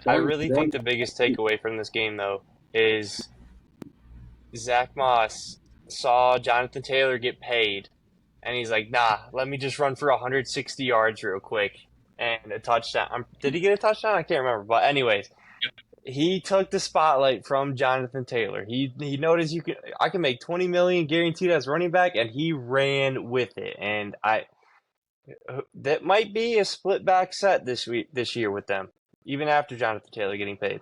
[SPEAKER 5] I really think the biggest takeaway from this game, though, is Zach Moss saw Jonathan Taylor get paid, and he's like, nah, let me just run for 160 yards real quick and a touchdown. Did he get a touchdown? I can't remember. But anyways, he took the spotlight from Jonathan Taylor. He noticed I can make $20 million guaranteed as running back, and he ran with it. And that might be a split back set this year with them, even after Jonathan Taylor getting paid.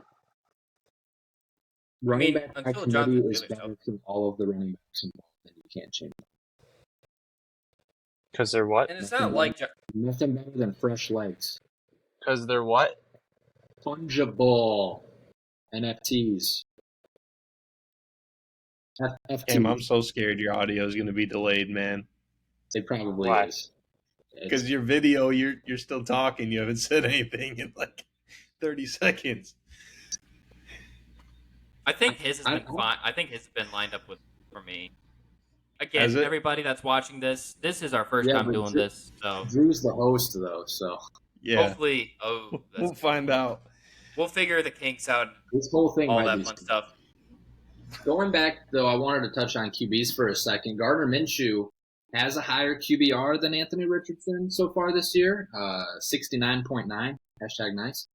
[SPEAKER 6] Running
[SPEAKER 3] mean,
[SPEAKER 6] back
[SPEAKER 3] until
[SPEAKER 6] committee
[SPEAKER 3] Jonathan
[SPEAKER 6] is
[SPEAKER 3] Taylor
[SPEAKER 6] better than all of the running backs involved, and you can't change that.
[SPEAKER 5] Because they're what?
[SPEAKER 3] And it's not like
[SPEAKER 6] Nothing better than fresh legs.
[SPEAKER 5] Because they're what?
[SPEAKER 6] Fungible NFTs.
[SPEAKER 4] Damn, I'm
[SPEAKER 6] FTs.
[SPEAKER 4] so scared your audio is going to be delayed, man.
[SPEAKER 6] It probably
[SPEAKER 5] Why?
[SPEAKER 6] is.
[SPEAKER 4] Because your video, you're still talking. You haven't said anything in, like, 30 seconds.
[SPEAKER 3] I think his has been
[SPEAKER 6] I-
[SPEAKER 3] fine. I think his has been lined up for me.
[SPEAKER 4] Has
[SPEAKER 3] Again,
[SPEAKER 4] it?
[SPEAKER 3] everybody that's watching this is our first
[SPEAKER 6] Yeah,
[SPEAKER 3] time
[SPEAKER 6] but
[SPEAKER 3] doing
[SPEAKER 6] Drew-
[SPEAKER 3] this, so
[SPEAKER 6] Drew's the host, though, so
[SPEAKER 4] Yeah.
[SPEAKER 3] hopefully,
[SPEAKER 4] We'll find out.
[SPEAKER 3] we'll figure the kinks out,
[SPEAKER 6] this whole thing
[SPEAKER 3] all
[SPEAKER 6] might
[SPEAKER 3] that
[SPEAKER 6] be
[SPEAKER 3] fun stuff.
[SPEAKER 6] Going back, though, I wanted to touch on QBs for a second. Gardner Minshew has a higher QBR than Anthony Richardson so far this year, 69.9, hashtag nice.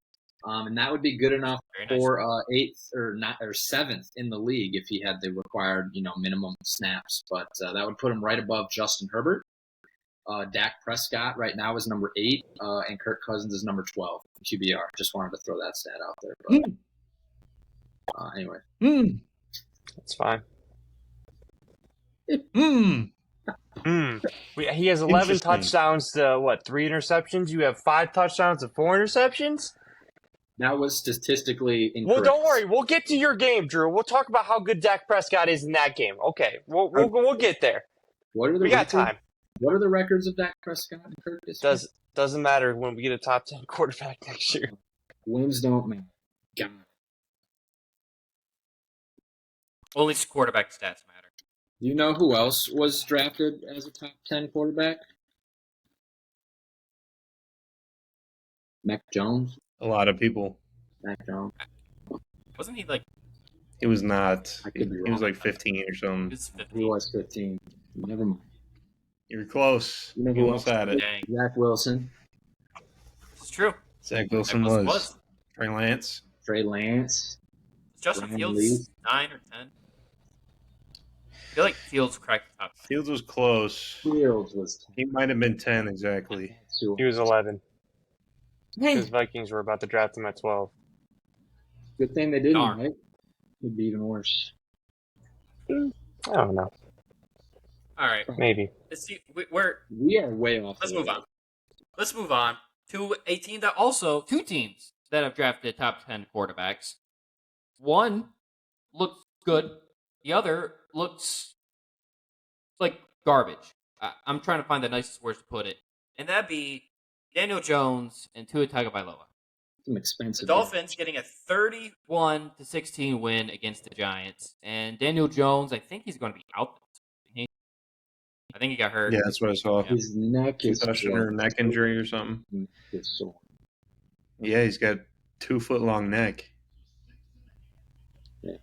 [SPEAKER 6] And that would be good enough
[SPEAKER 3] Very nice.
[SPEAKER 6] for 8th or 7th in the league if he had the required, minimum snaps. But that would put him right above Justin Herbert. Dak Prescott right now is number 8, and Kirk Cousins is number 12 in QBR. Just wanted to throw that stat out there. But anyway.
[SPEAKER 5] It's fine. He has 11
[SPEAKER 4] Interesting.
[SPEAKER 5] touchdowns to, 3 interceptions? You have 5 touchdowns to 4 interceptions?
[SPEAKER 6] That was statistically incorrect.
[SPEAKER 5] Well, don't worry. We'll get to your game, Drew. We'll talk about how good Dak Prescott is in that game. Okay, we'll get there.
[SPEAKER 6] What are the
[SPEAKER 5] We got
[SPEAKER 6] records?
[SPEAKER 5] time.
[SPEAKER 6] What are the records of Dak Prescott and Kirk this year?
[SPEAKER 5] Doesn't matter when we get a top 10 quarterback next year.
[SPEAKER 6] Wins don't matter. God.
[SPEAKER 3] Only quarterback stats matter.
[SPEAKER 6] Do you know who else was drafted as a top 10 quarterback? Mac Jones.
[SPEAKER 4] A lot of people.
[SPEAKER 6] Mac Jones.
[SPEAKER 3] Wasn't he like?
[SPEAKER 4] He was not.
[SPEAKER 6] I could be
[SPEAKER 4] He was
[SPEAKER 6] wrong.
[SPEAKER 4] like 15 or something.
[SPEAKER 3] It's 50.
[SPEAKER 6] He was 15. Never mind.
[SPEAKER 4] You were close.
[SPEAKER 6] You know
[SPEAKER 4] You
[SPEAKER 6] who
[SPEAKER 4] almost
[SPEAKER 6] else?
[SPEAKER 4] had it.
[SPEAKER 3] Dang,
[SPEAKER 6] Zach Wilson.
[SPEAKER 3] it's true.
[SPEAKER 4] Zach Wilson
[SPEAKER 3] Wilson
[SPEAKER 4] was. Trey Lance.
[SPEAKER 6] Trey Lance.
[SPEAKER 3] Justin
[SPEAKER 6] Ryan
[SPEAKER 3] Fields
[SPEAKER 6] Lee.
[SPEAKER 3] 9 or 10. I feel like Fields cracked the top.
[SPEAKER 4] Fields was close.
[SPEAKER 6] Fields was 10.
[SPEAKER 4] He might have been 10 exactly.
[SPEAKER 5] He was 11.
[SPEAKER 6] Hey,
[SPEAKER 5] Because Vikings were about to draft him at 12.
[SPEAKER 6] good thing they didn't,
[SPEAKER 3] Darn.
[SPEAKER 6] right? It'd be even worse.
[SPEAKER 5] I don't know.
[SPEAKER 3] All right,
[SPEAKER 5] Maybe.
[SPEAKER 3] let's see. We're
[SPEAKER 6] We are way off.
[SPEAKER 3] let's
[SPEAKER 6] the
[SPEAKER 3] move
[SPEAKER 6] rails.
[SPEAKER 3] on. Let's move on to a team that also two teams that have drafted top 10 quarterbacks. One looks good. The other looks like garbage. I'm trying to find the nicest words to put it, and that'd be Daniel Jones and Tua Tagovailoa.
[SPEAKER 6] Some
[SPEAKER 3] The
[SPEAKER 6] expensive.
[SPEAKER 3] Dolphins getting a 31-16 win against the Giants, and Daniel Jones, I think he's going to be out. I think he got hurt.
[SPEAKER 4] Yeah, that's what I saw.
[SPEAKER 6] His neck is
[SPEAKER 4] Concussion or neck injury or something.
[SPEAKER 6] Neck is sore.
[SPEAKER 4] Yeah, he's got 2 foot long neck.
[SPEAKER 6] I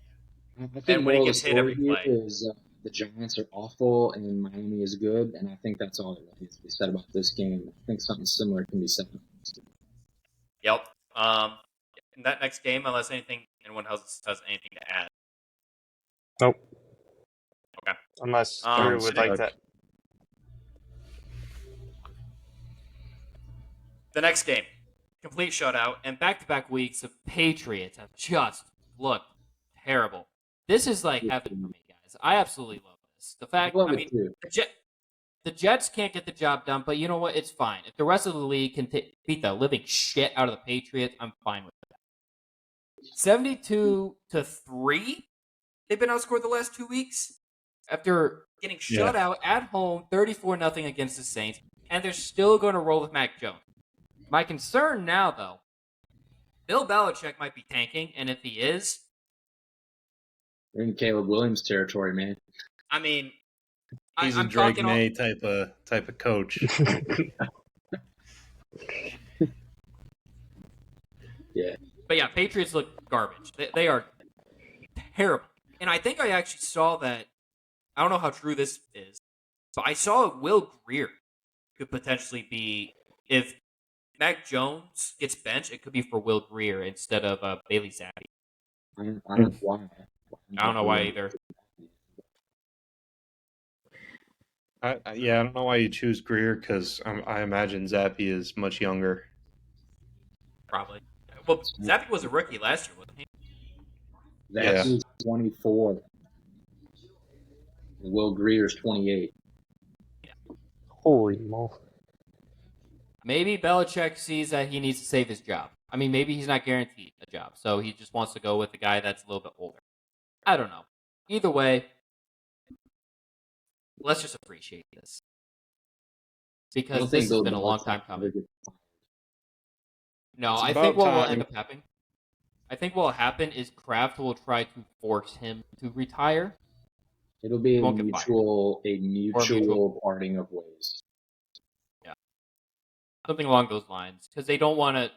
[SPEAKER 6] think
[SPEAKER 3] And when he
[SPEAKER 6] moral of
[SPEAKER 3] gets
[SPEAKER 6] the
[SPEAKER 3] hit
[SPEAKER 6] story
[SPEAKER 3] every
[SPEAKER 6] here
[SPEAKER 3] play.
[SPEAKER 6] is the Giants are awful and Miami is good, and I think that's all that needs to be said about this game. I think something similar can be said.
[SPEAKER 3] Yep. In that next game, unless anyone else has anything to add.
[SPEAKER 5] Nope.
[SPEAKER 3] Okay.
[SPEAKER 5] Unless Drew
[SPEAKER 3] Um,
[SPEAKER 5] would like that.
[SPEAKER 3] The next game, complete shutout, and back-to-back weeks of Patriots have just looked terrible. This is like heaven for me, guys. I absolutely love this. The fact,
[SPEAKER 6] Love
[SPEAKER 3] I
[SPEAKER 6] it
[SPEAKER 3] mean,
[SPEAKER 6] too.
[SPEAKER 3] the Jets can't get the job done, but you know what? It's fine. If the rest of the league can beat the living shit out of the Patriots, I'm fine with that. 72-3, they've been outscored the last 2 weeks after getting shut out at home, 34-0 against the Saints, and they're still going to roll with Mac Jones. My concern now, though, Bill Belichick might be tanking, and if he is,
[SPEAKER 6] We're in Caleb Williams territory, man.
[SPEAKER 3] I mean,
[SPEAKER 4] He's
[SPEAKER 3] I'm
[SPEAKER 4] a Drake
[SPEAKER 3] talking
[SPEAKER 4] May type of coach.
[SPEAKER 6] Yeah.
[SPEAKER 3] But yeah, Patriots look garbage. They are terrible. And I think I actually saw that. I don't know how true this is, but I saw Will Greer could potentially be, if Mac Jones gets benched, it could be for Will Greer instead of Bailey Zappi.
[SPEAKER 6] I don't know why.
[SPEAKER 3] I don't know why either.
[SPEAKER 4] I don't know why you choose Greer because I imagine Zappy is much younger.
[SPEAKER 3] Probably. Well, Zappi was a rookie last year, wasn't he?
[SPEAKER 6] That's 24. Will Greer's 28.
[SPEAKER 5] Holy moly.
[SPEAKER 3] Maybe Belichick sees that he needs to save his job. I mean, maybe he's not guaranteed a job, so he just wants to go with the guy that's a little bit older. I don't know. Either way, let's just appreciate this. Because this has been a long time coming. No,
[SPEAKER 4] It's
[SPEAKER 3] I
[SPEAKER 4] about
[SPEAKER 3] think what will
[SPEAKER 4] time.
[SPEAKER 3] end up happening, I think what will happen is Kraft will try to force him to retire.
[SPEAKER 6] It'll be a
[SPEAKER 3] Won't get
[SPEAKER 6] mutual
[SPEAKER 3] mutual.
[SPEAKER 6] parting of ways.
[SPEAKER 3] Something along those lines. Because they don't want to,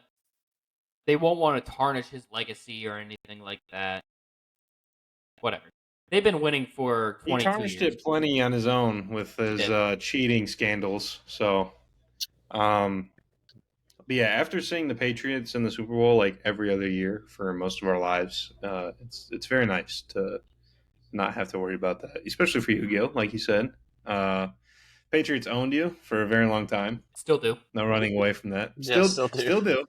[SPEAKER 3] they won't want to tarnish his legacy or anything like that. Whatever. They've been winning for
[SPEAKER 4] He
[SPEAKER 3] 22
[SPEAKER 4] tarnished
[SPEAKER 3] years.
[SPEAKER 4] it plenty on his own with his cheating scandals. So, but yeah, after seeing the Patriots in the Super Bowl like every other year for most of our lives, it's very nice to not have to worry about that, especially for you, Gil. Like you said, Patriots owned you for a very long time.
[SPEAKER 3] Still do.
[SPEAKER 4] No running away from that.
[SPEAKER 5] Yeah,
[SPEAKER 4] Still do.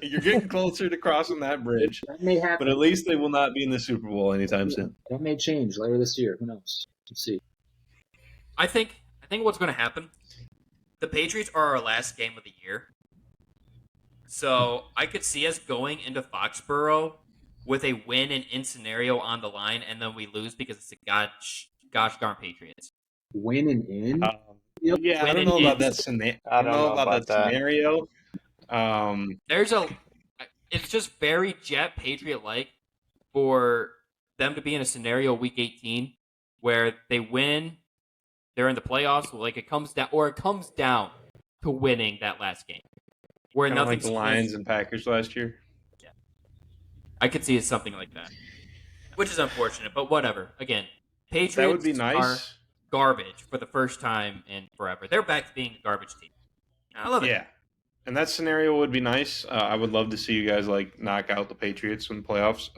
[SPEAKER 4] You're getting closer to crossing that bridge,
[SPEAKER 6] That may happen.
[SPEAKER 4] but at least they will not be in the Super Bowl anytime soon.
[SPEAKER 6] That may change later this year. Who knows? Let's see.
[SPEAKER 3] I think what's going to happen. The Patriots are our last game of the year, so I could see us going into Foxborough with a win and in scenario on the line, and then we lose because it's the gosh darn Patriots.
[SPEAKER 6] Win and in.
[SPEAKER 4] Yeah, I
[SPEAKER 3] Win
[SPEAKER 4] don't
[SPEAKER 3] and
[SPEAKER 4] know about
[SPEAKER 3] in.
[SPEAKER 4] that scenario.
[SPEAKER 5] I don't know about that.
[SPEAKER 4] Scenario.
[SPEAKER 3] It's just very Jet Patriot like for them to be in a scenario week 18 where they win, they're in the playoffs. Like it comes down to winning that last game. Where
[SPEAKER 4] Kind of like
[SPEAKER 3] nothing's
[SPEAKER 4] the Lions and Packers last year.
[SPEAKER 3] Yeah, I could see something like that, which is unfortunate, but whatever. Again, Patriots
[SPEAKER 4] That would be
[SPEAKER 3] are
[SPEAKER 4] nice.
[SPEAKER 3] garbage for the first time in forever. They're back to being a garbage team. I love it.
[SPEAKER 4] Yeah. And that scenario would be nice. I would love to see you guys like knock out the Patriots in the playoffs.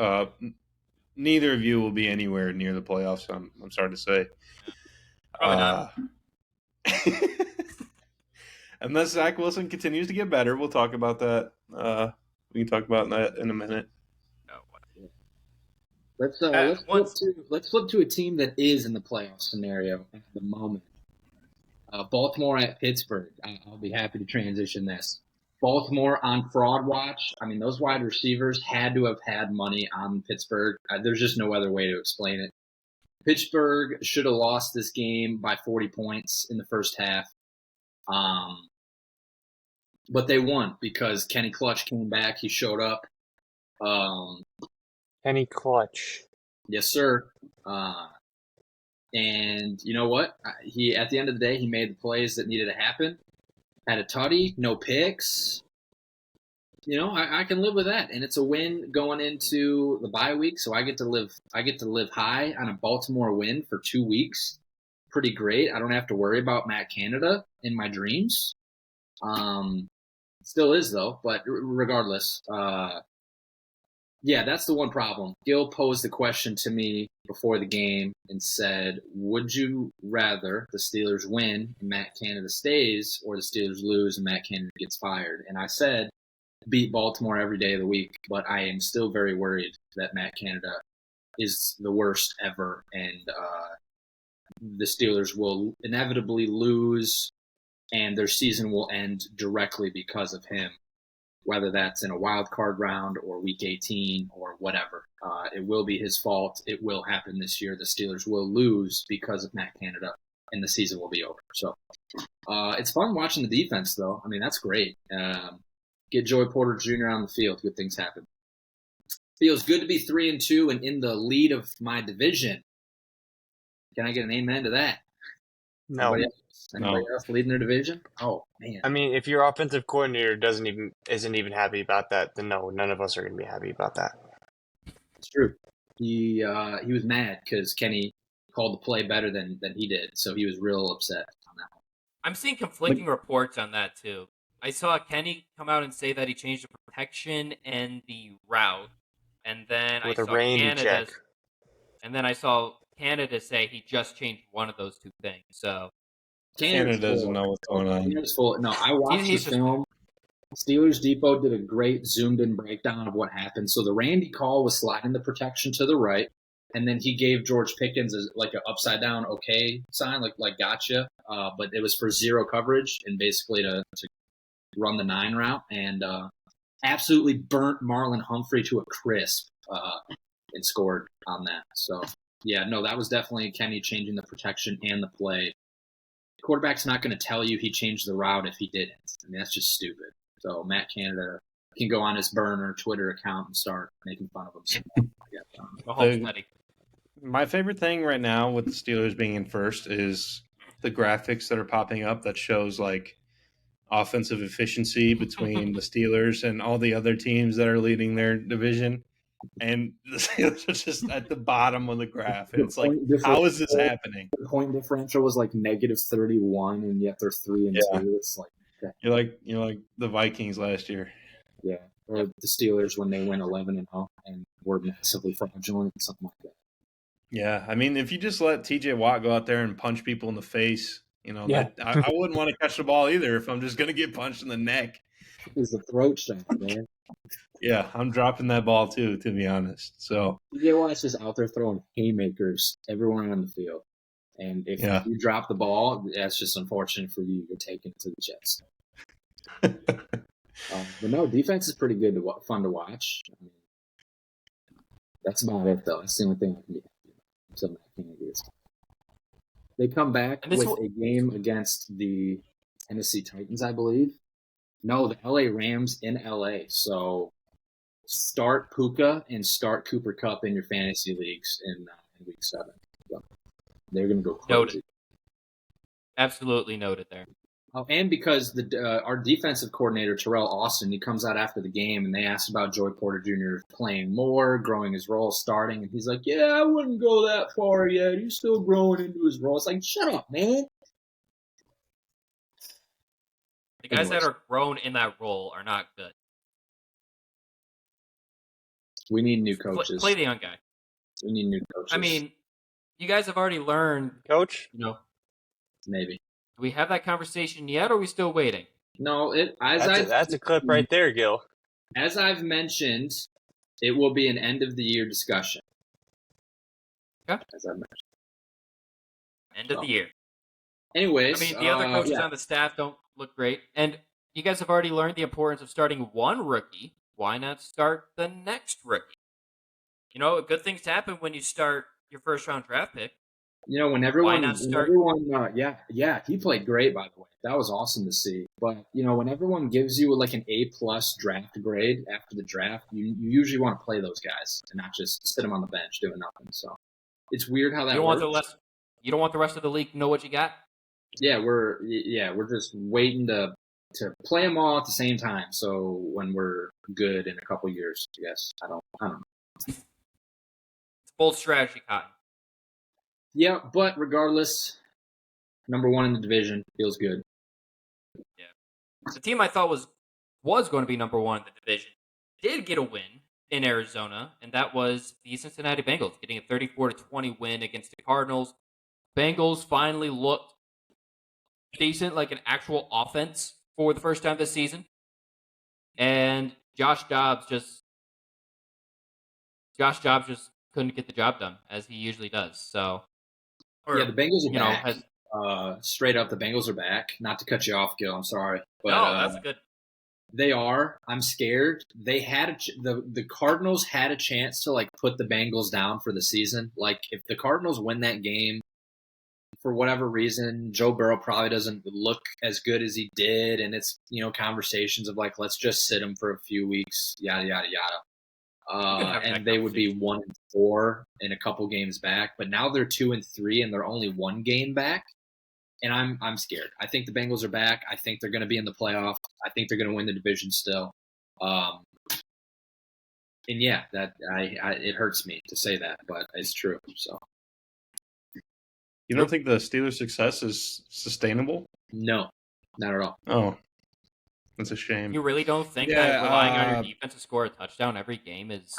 [SPEAKER 4] Neither of you will be anywhere near the playoffs. I'm sorry to say.
[SPEAKER 3] Probably not.
[SPEAKER 4] Unless Zach Wilson continues to get better, we'll talk about that. We can talk about that in a minute.
[SPEAKER 6] Let's flip to a team that is in the playoff scenario at the moment. Baltimore at Pittsburgh. I'll be happy to transition this. Baltimore on fraud watch. I mean, those wide receivers had to have had money on Pittsburgh. There's just no other way to explain it. Pittsburgh should have lost this game by 40 points in the first half. But they won because Kenny Clutch came back. He showed up.
[SPEAKER 5] Kenny Clutch.
[SPEAKER 6] Yes, sir. And you know what? He at the end of the day, he made the plays that needed to happen. Had a tutty, no picks. You know, I can live with that, and it's a win going into the bye week. So I get to live high on a Baltimore win for 2 weeks. Pretty great. I don't have to worry about Matt Canada in my dreams. Still is though, but regardless, yeah, that's the one problem. Gil posed the question to me before the game and said, would you rather the Steelers win and Matt Canada stays, or the Steelers lose and Matt Canada gets fired? And I said, beat Baltimore every day of the week, but I am still very worried that Matt Canada is the worst ever, and the Steelers will inevitably lose, and their season will end directly because of him, whether that's in a wild card round or week 18 or whatever. It will be his fault. It will happen this year. The Steelers will lose because of Matt Canada, and the season will be over. So it's fun watching the defense, though. I mean, that's great. Get Joey Porter Jr. on the field. Good things happen. Feels good to be 3-2 and in the lead of my division. Can I get an amen to that?
[SPEAKER 5] No.
[SPEAKER 6] Anybody else leading their division? Oh man!
[SPEAKER 5] I mean, if your offensive coordinator isn't even happy about that, then no, none of us are going to be happy about that.
[SPEAKER 6] It's true. He was mad because Kenny called the play better than he did, so he was real upset on that one.
[SPEAKER 3] I'm seeing conflicting reports on that too. I saw Kenny come out and say that he changed the protection and the route, and then I saw Canada. And then I saw Canada say he just changed one of those two things. So
[SPEAKER 4] Canada doesn't know what's going on.
[SPEAKER 6] No, I watched the film. Steelers Depot did a great zoomed-in breakdown of what happened. So the Randy call was sliding the protection to the right, and then he gave George Pickens like an upside-down okay sign, like gotcha. But it was for zero coverage and basically to run the 9 route, and absolutely burnt Marlon Humphrey to a crisp and scored on that. So, yeah, no, that was definitely Kenny changing the protection and the play. Quarterback's not going to tell you he changed the route if he didn't. I mean, that's just stupid. So Matt Canada can go on his burner Twitter account and start making fun of himself.
[SPEAKER 4] My favorite thing right now with the Steelers being in first is the graphics that are popping up that shows like offensive efficiency between the Steelers and all the other teams that are leading their division. And the Steelers are just at the bottom of the graph. It's like, how is this happening?
[SPEAKER 6] The point differential was like -31, and yet they're 3-2. It's like
[SPEAKER 4] you're like the Vikings last year.
[SPEAKER 6] Yeah, or the Steelers when they went 11-0 and were massively fraudulent, something like that.
[SPEAKER 4] Yeah, I mean, if you just let T.J. Watt go out there and punch people in the face, I wouldn't want to catch the ball either if I'm just going to get punched in the neck.
[SPEAKER 6] It's a throat shot, man.
[SPEAKER 4] Yeah, I'm dropping that ball too, to be honest. So
[SPEAKER 6] T.J. Watt's just out there throwing haymakers everywhere on the field. And if
[SPEAKER 4] Yeah.
[SPEAKER 6] you drop the ball, that's just unfortunate for you. You're taken to the Jets. But no, defense is pretty good, fun to watch. I mean, that's about it, though. That's the only thing I can be happy about until Matt Canada gets done. They come back with a game against the Tennessee Titans, I believe. No, the LA Rams in LA. So start Puka and start Cooper Kupp in your fantasy leagues in week 7. So they're going to go crazy.
[SPEAKER 3] Noted. Absolutely noted there.
[SPEAKER 6] Oh, and because our defensive coordinator, Terrell Austin, he comes out after the game and they asked about Joey Porter Jr. playing more, growing his role, starting. And he's like, yeah, I wouldn't go that far yet. He's still growing into his role. It's like, shut up, man.
[SPEAKER 3] The guys that are grown in that role are not good.
[SPEAKER 6] We need new coaches.
[SPEAKER 3] Play the young guy.
[SPEAKER 6] We need new coaches.
[SPEAKER 3] I mean, you guys have already learned.
[SPEAKER 5] Coach?
[SPEAKER 6] Maybe.
[SPEAKER 3] Do we have that conversation yet, or are we still waiting?
[SPEAKER 6] No,
[SPEAKER 5] that's a clip right there, Gil.
[SPEAKER 6] As I've mentioned, it will be an end of the year discussion.
[SPEAKER 3] Okay.
[SPEAKER 6] As I've mentioned.
[SPEAKER 3] End of the year.
[SPEAKER 6] Anyways,
[SPEAKER 3] I mean, the other coaches on the staff don't look great, and you guys have already learned the importance of starting one rookie. Why not start the next rookie? Good things happen when you start your first-round draft pick.
[SPEAKER 6] When everyone, he played great, by the way. That was awesome to see. But, when everyone gives you like an A+ draft grade after the draft, you usually want to play those guys and not just sit them on the bench doing nothing. So it's weird how that works.
[SPEAKER 3] You don't want the rest of the league to know what you got?
[SPEAKER 6] Yeah, we're just waiting to play them all at the same time. So when we're good in a couple years, I guess. I don't know.
[SPEAKER 3] It's a bold strategy, Cotton.
[SPEAKER 6] Yeah, but regardless, number 1 in the division feels good.
[SPEAKER 3] Yeah, the team I thought was going to be number 1 in the division did get a win in Arizona, and that was the Cincinnati Bengals getting a 34-20 win against the Cardinals. Bengals finally looked decent, like an actual offense for the first time this season, and Josh Dobbs just couldn't get the job done as he usually does. So.
[SPEAKER 6] The Bengals are back. Straight up, the Bengals are back. Not to cut you off, Gil. I'm sorry. But,
[SPEAKER 3] no, that's good.
[SPEAKER 6] They are. I'm scared. They had the Cardinals had a chance to put the Bengals down for the season. If the Cardinals win that game, for whatever reason, Joe Burrow probably doesn't look as good as he did, and it's conversations of let's just sit him for a few weeks, yada yada yada. And they would be 1-4 in a couple games back, but now they're 2-3 and they're only 1 game back. And I'm scared. I think the Bengals are back. I think they're going to be in the playoffs. I think they're going to win the division still. And yeah, it hurts me to say that, but it's true. So
[SPEAKER 4] you don't think the Steelers' success is sustainable?
[SPEAKER 6] No, not at all.
[SPEAKER 4] Oh. That's a shame.
[SPEAKER 3] You really don't think that relying on your defense to score a touchdown every game is...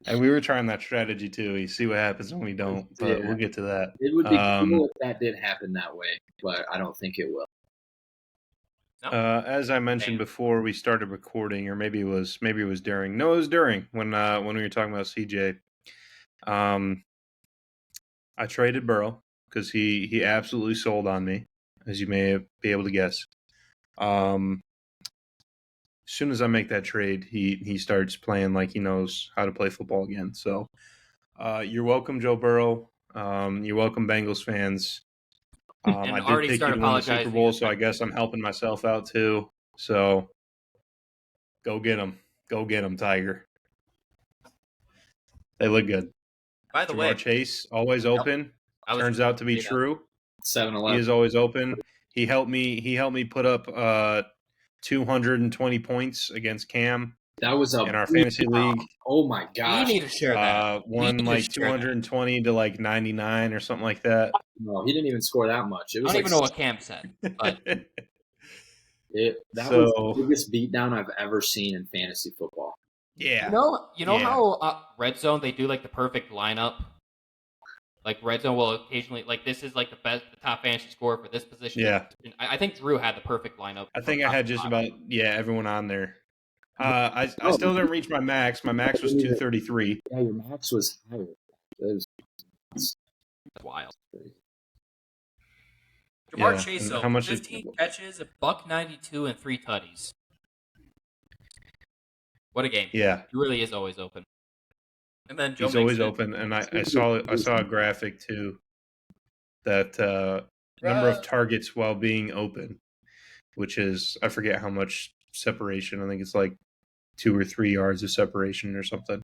[SPEAKER 4] And we were trying that strategy too. You see what happens when we don't, but we'll get to that.
[SPEAKER 6] It would be cool if that did happen that way, but I don't think it will.
[SPEAKER 3] No.
[SPEAKER 4] As I mentioned before we started recording, or maybe it was during. No, it was during when we were talking about CJ. I traded Burrow because he absolutely sold on me, as you may be able to guess. As soon as I make that trade, he starts playing like he knows how to play football again. So, you're welcome, Joe Burrow. You're welcome, Bengals fans. I did pick you to win the Super Bowl, so I guess I'm helping myself out too. So, go get them, Tiger. They look good.
[SPEAKER 3] By the way,
[SPEAKER 4] Chase always open. Turns out to be true.
[SPEAKER 6] 7-11.
[SPEAKER 4] He is always open. He helped me put up 220 points against Cam.
[SPEAKER 6] That was
[SPEAKER 4] in our fantasy league.
[SPEAKER 6] Oh my gosh!
[SPEAKER 3] You need to share that.
[SPEAKER 4] Won 220 to 99 or something like that.
[SPEAKER 6] No, he didn't even score that much. It was
[SPEAKER 3] I don't even know what Cam said. But
[SPEAKER 6] that was the biggest beatdown I've ever seen in fantasy football.
[SPEAKER 4] Yeah.
[SPEAKER 3] You know how Red Zone they do the perfect lineup. Red Zone will occasionally this is the top fantasy scorer for this position.
[SPEAKER 4] Yeah.
[SPEAKER 3] I think Drew had the perfect lineup.
[SPEAKER 4] I think I had just about everyone on there. I still didn't reach my max. My max was 233.
[SPEAKER 6] Yeah, your max was higher.
[SPEAKER 3] That's wild. Jamar
[SPEAKER 4] Yeah,
[SPEAKER 3] Chase,
[SPEAKER 4] and
[SPEAKER 3] though,
[SPEAKER 4] how much?
[SPEAKER 3] 15 catches, a buck 92, and 3 tutties. What a game!
[SPEAKER 4] Yeah,
[SPEAKER 3] He really is always open. And then Joe
[SPEAKER 4] he's always
[SPEAKER 3] Mixon.
[SPEAKER 4] open, and I saw a graphic too that number of targets while being open, which is I forget how much separation. I think it's like 2 or 3 yards of separation or something,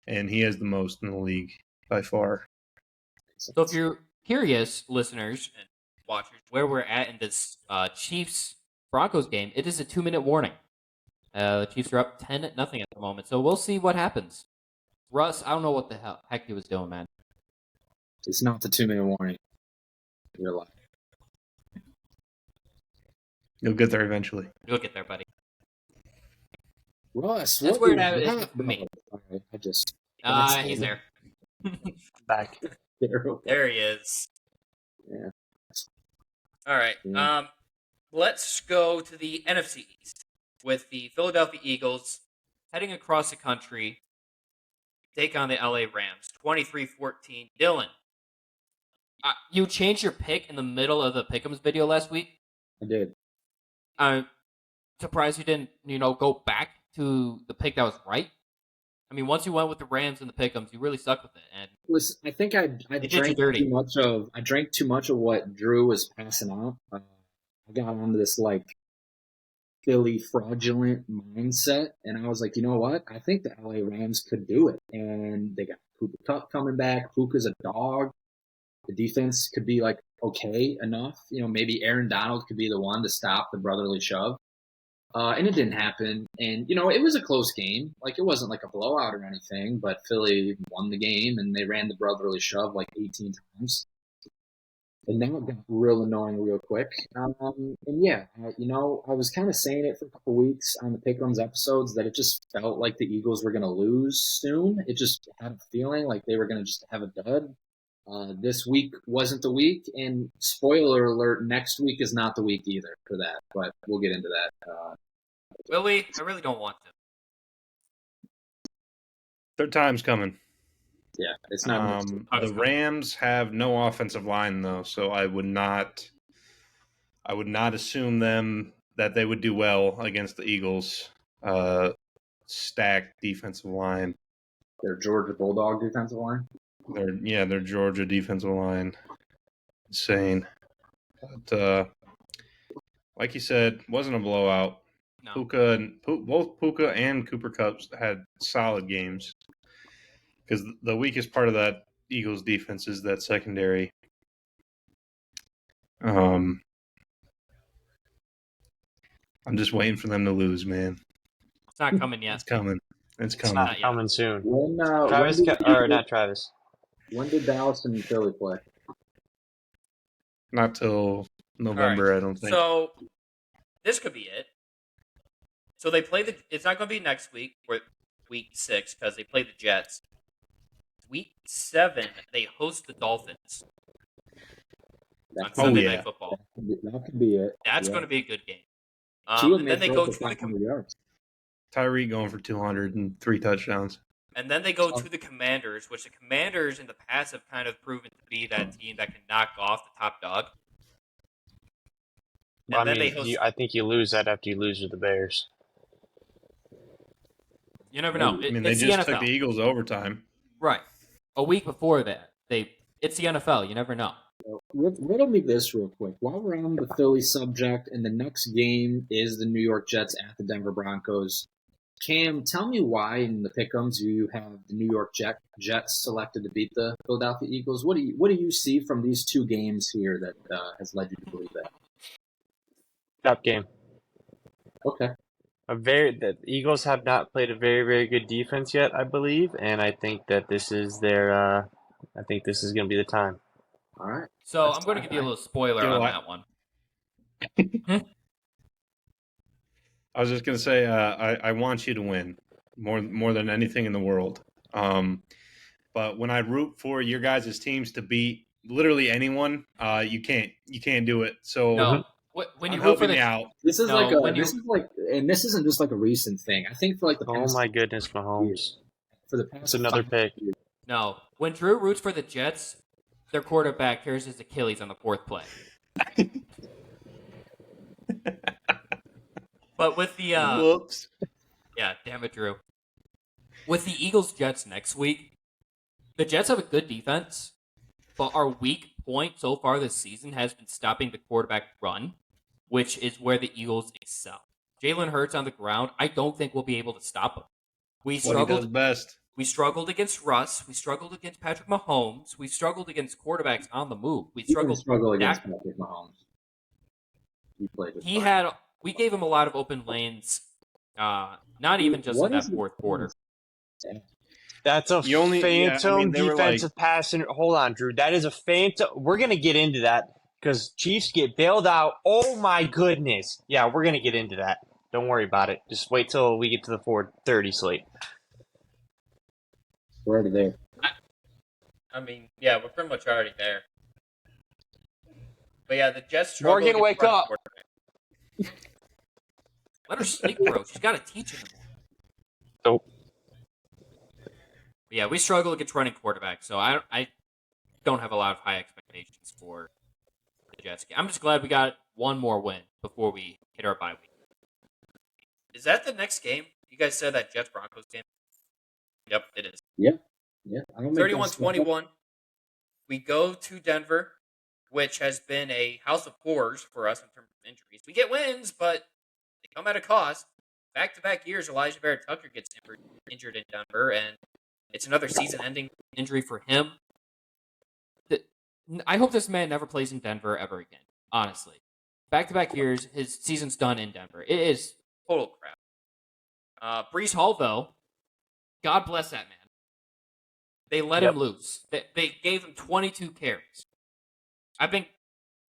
[SPEAKER 4] and he has the most in the league by far.
[SPEAKER 3] So if you're curious, listeners and watchers, where we're at in this Chiefs-Broncos game, it is a 2-minute warning. The Chiefs are up 10-0 at the moment, so we'll see what happens. Russ, I don't know what the heck he was doing, man.
[SPEAKER 6] It's not the 2-minute warning. You're lying.
[SPEAKER 4] You'll get there eventually.
[SPEAKER 3] You'll get there, buddy.
[SPEAKER 6] Russ,
[SPEAKER 3] That's
[SPEAKER 6] what
[SPEAKER 3] where
[SPEAKER 6] is
[SPEAKER 3] it is
[SPEAKER 6] that?
[SPEAKER 3] for me.
[SPEAKER 6] Okay, I just...
[SPEAKER 3] He's there.
[SPEAKER 5] Back.
[SPEAKER 3] There he is.
[SPEAKER 6] Yeah.
[SPEAKER 3] All right.
[SPEAKER 6] Yeah.
[SPEAKER 3] Let's go to the NFC East with the Philadelphia Eagles heading across the country, take on the LA Rams, 23-14. Dylan, you changed your pick in the middle of the Pick'ems video last week.
[SPEAKER 6] I did.
[SPEAKER 3] I'm surprised you didn't, go back to the pick that was right. I mean, once you went with the Rams and the Pick'ems, you really stuck with it. And
[SPEAKER 6] Listen, I think I drank too much of what Drew was passing out. I got onto this Philly fraudulent mindset, and I was like, you know what? I think the LA Rams could do it, and they got Cooper Kupp coming back. Puka's a dog. The defense could be okay enough. Maybe Aaron Donald could be the one to stop the brotherly shove. And it didn't happen. And, it was a close game. It wasn't like a blowout or anything, but Philly won the game and they ran the brotherly shove 18 times. And then it got real annoying real quick. And yeah, I was kind of saying it for a couple weeks on the Pick'ems episodes that it just felt like the Eagles were going to lose soon. It just had a feeling like they were going to just have a dud. This week wasn't the week, and spoiler alert, next week is not the week either for that, but we'll get into that.
[SPEAKER 3] Will we? I really don't want to.
[SPEAKER 4] Third time's coming.
[SPEAKER 6] Yeah, it's not.
[SPEAKER 4] The Rams have no offensive line though, so I would not assume that they would do well against the Eagles' stacked defensive line.
[SPEAKER 6] Their Georgia Bulldog defensive line.
[SPEAKER 4] Their Georgia defensive line, insane. But like you said, wasn't a blowout.
[SPEAKER 3] No.
[SPEAKER 4] Both Puka and Cooper Kupp had solid games. Because the weakest part of that Eagles defense is that secondary. I'm just waiting for them to lose, man.
[SPEAKER 3] It's not coming yet.
[SPEAKER 4] It's coming. It's coming.
[SPEAKER 5] Not coming soon.
[SPEAKER 6] Not
[SPEAKER 5] Travis.
[SPEAKER 6] When did Dallas and Philly play?
[SPEAKER 4] Not till November,
[SPEAKER 3] Right.
[SPEAKER 4] I don't think.
[SPEAKER 3] So this could be it. So they play it's not going to be next week or week 6 because they play the Jets. Week 7, they host the Dolphins on Sunday Night Football.
[SPEAKER 6] That could be it.
[SPEAKER 3] That's going to be a good game.
[SPEAKER 6] And
[SPEAKER 3] then they go to the
[SPEAKER 6] yards.
[SPEAKER 4] Tyreek going for 203 touchdowns.
[SPEAKER 3] And then they go to the Commanders, which the Commanders in the past have kind of proven to be that team that can knock off the top dog. And
[SPEAKER 5] I think you lose that after you lose to the Bears.
[SPEAKER 3] You never know.
[SPEAKER 4] They just took the Eagles to overtime.
[SPEAKER 3] Right. A week before that, it's the NFL. You never know.
[SPEAKER 6] Riddle me this real quick. While we're on the Philly subject, and the next game is the New York Jets at the Denver Broncos. Cam, tell me why in the Pick'ems you have the New York Jets selected to beat the Philadelphia Eagles. What do you see from these two games here that has led you to believe that?
[SPEAKER 5] Top game.
[SPEAKER 6] Okay.
[SPEAKER 5] The Eagles have not played a very, very good defense yet, I believe, and I think that this is their. I think this is going to be the time.
[SPEAKER 6] All right.
[SPEAKER 3] So I'm going to give you a little spoiler on that one.
[SPEAKER 4] I was just going to say, I want you to win more than anything in the world. But when I root for your guys' teams to beat literally anyone, you can't do it. So
[SPEAKER 3] no. When you
[SPEAKER 4] root for
[SPEAKER 3] out,
[SPEAKER 6] this is and this isn't just a recent thing. I think for the past,
[SPEAKER 5] oh my goodness, Mahomes!
[SPEAKER 6] For the past,
[SPEAKER 5] it's another pick.
[SPEAKER 3] No, when Drew roots for the Jets, their quarterback tears his Achilles on the 4th play. But with the
[SPEAKER 4] Whoops.
[SPEAKER 3] yeah, damn it, Drew. With the Eagles Jets next week, the Jets have a good defense, but our weak point so far this season has been stopping the quarterback run, which is where the Eagles excel. Jalen Hurts on the ground, I don't think we'll be able to stop him. We
[SPEAKER 4] What he does best.
[SPEAKER 3] We struggled against Russ. We struggled against Patrick Mahomes. We struggled against quarterbacks on the move. We struggled
[SPEAKER 6] against Patrick Mahomes. He played.
[SPEAKER 3] We gave him a lot of open lanes. Not even just in that fourth quarter.
[SPEAKER 5] That's a phantom defensive pass. Hold on, Drew. That is a phantom. We're going to get into that because Chiefs get bailed out. Oh, my goodness. Yeah, we're going to get into that. Don't worry about it. Just wait till we get to the 4:30 slate.
[SPEAKER 6] We're already there.
[SPEAKER 3] I mean, yeah, we're pretty much already there. But yeah, the Jets struggle.
[SPEAKER 5] Morgan, wake up.
[SPEAKER 3] Let her sleep, bro. She's got to teach him.
[SPEAKER 5] Nope.
[SPEAKER 3] But yeah, we struggle against running quarterbacks, so I don't have a lot of high expectations for the Jets. I'm just glad we got one more win before we hit our bye week. Is that the next game? You guys said that Jets-Broncos game? Yep, it is.
[SPEAKER 6] Yeah.
[SPEAKER 3] 31-21. We go to Denver, which has been a house of horrors for us in terms of injuries. We get wins, but they come at a cost. Back-to-back years, Elijah Vera-Tucker gets injured in Denver, and it's another season-ending injury for him. I hope this man never plays in Denver ever again, honestly. Back-to-back years, his season's done in Denver. It is total crap. Breece Hall, though, God bless that man. They let him loose. They gave him 22 carries. I've been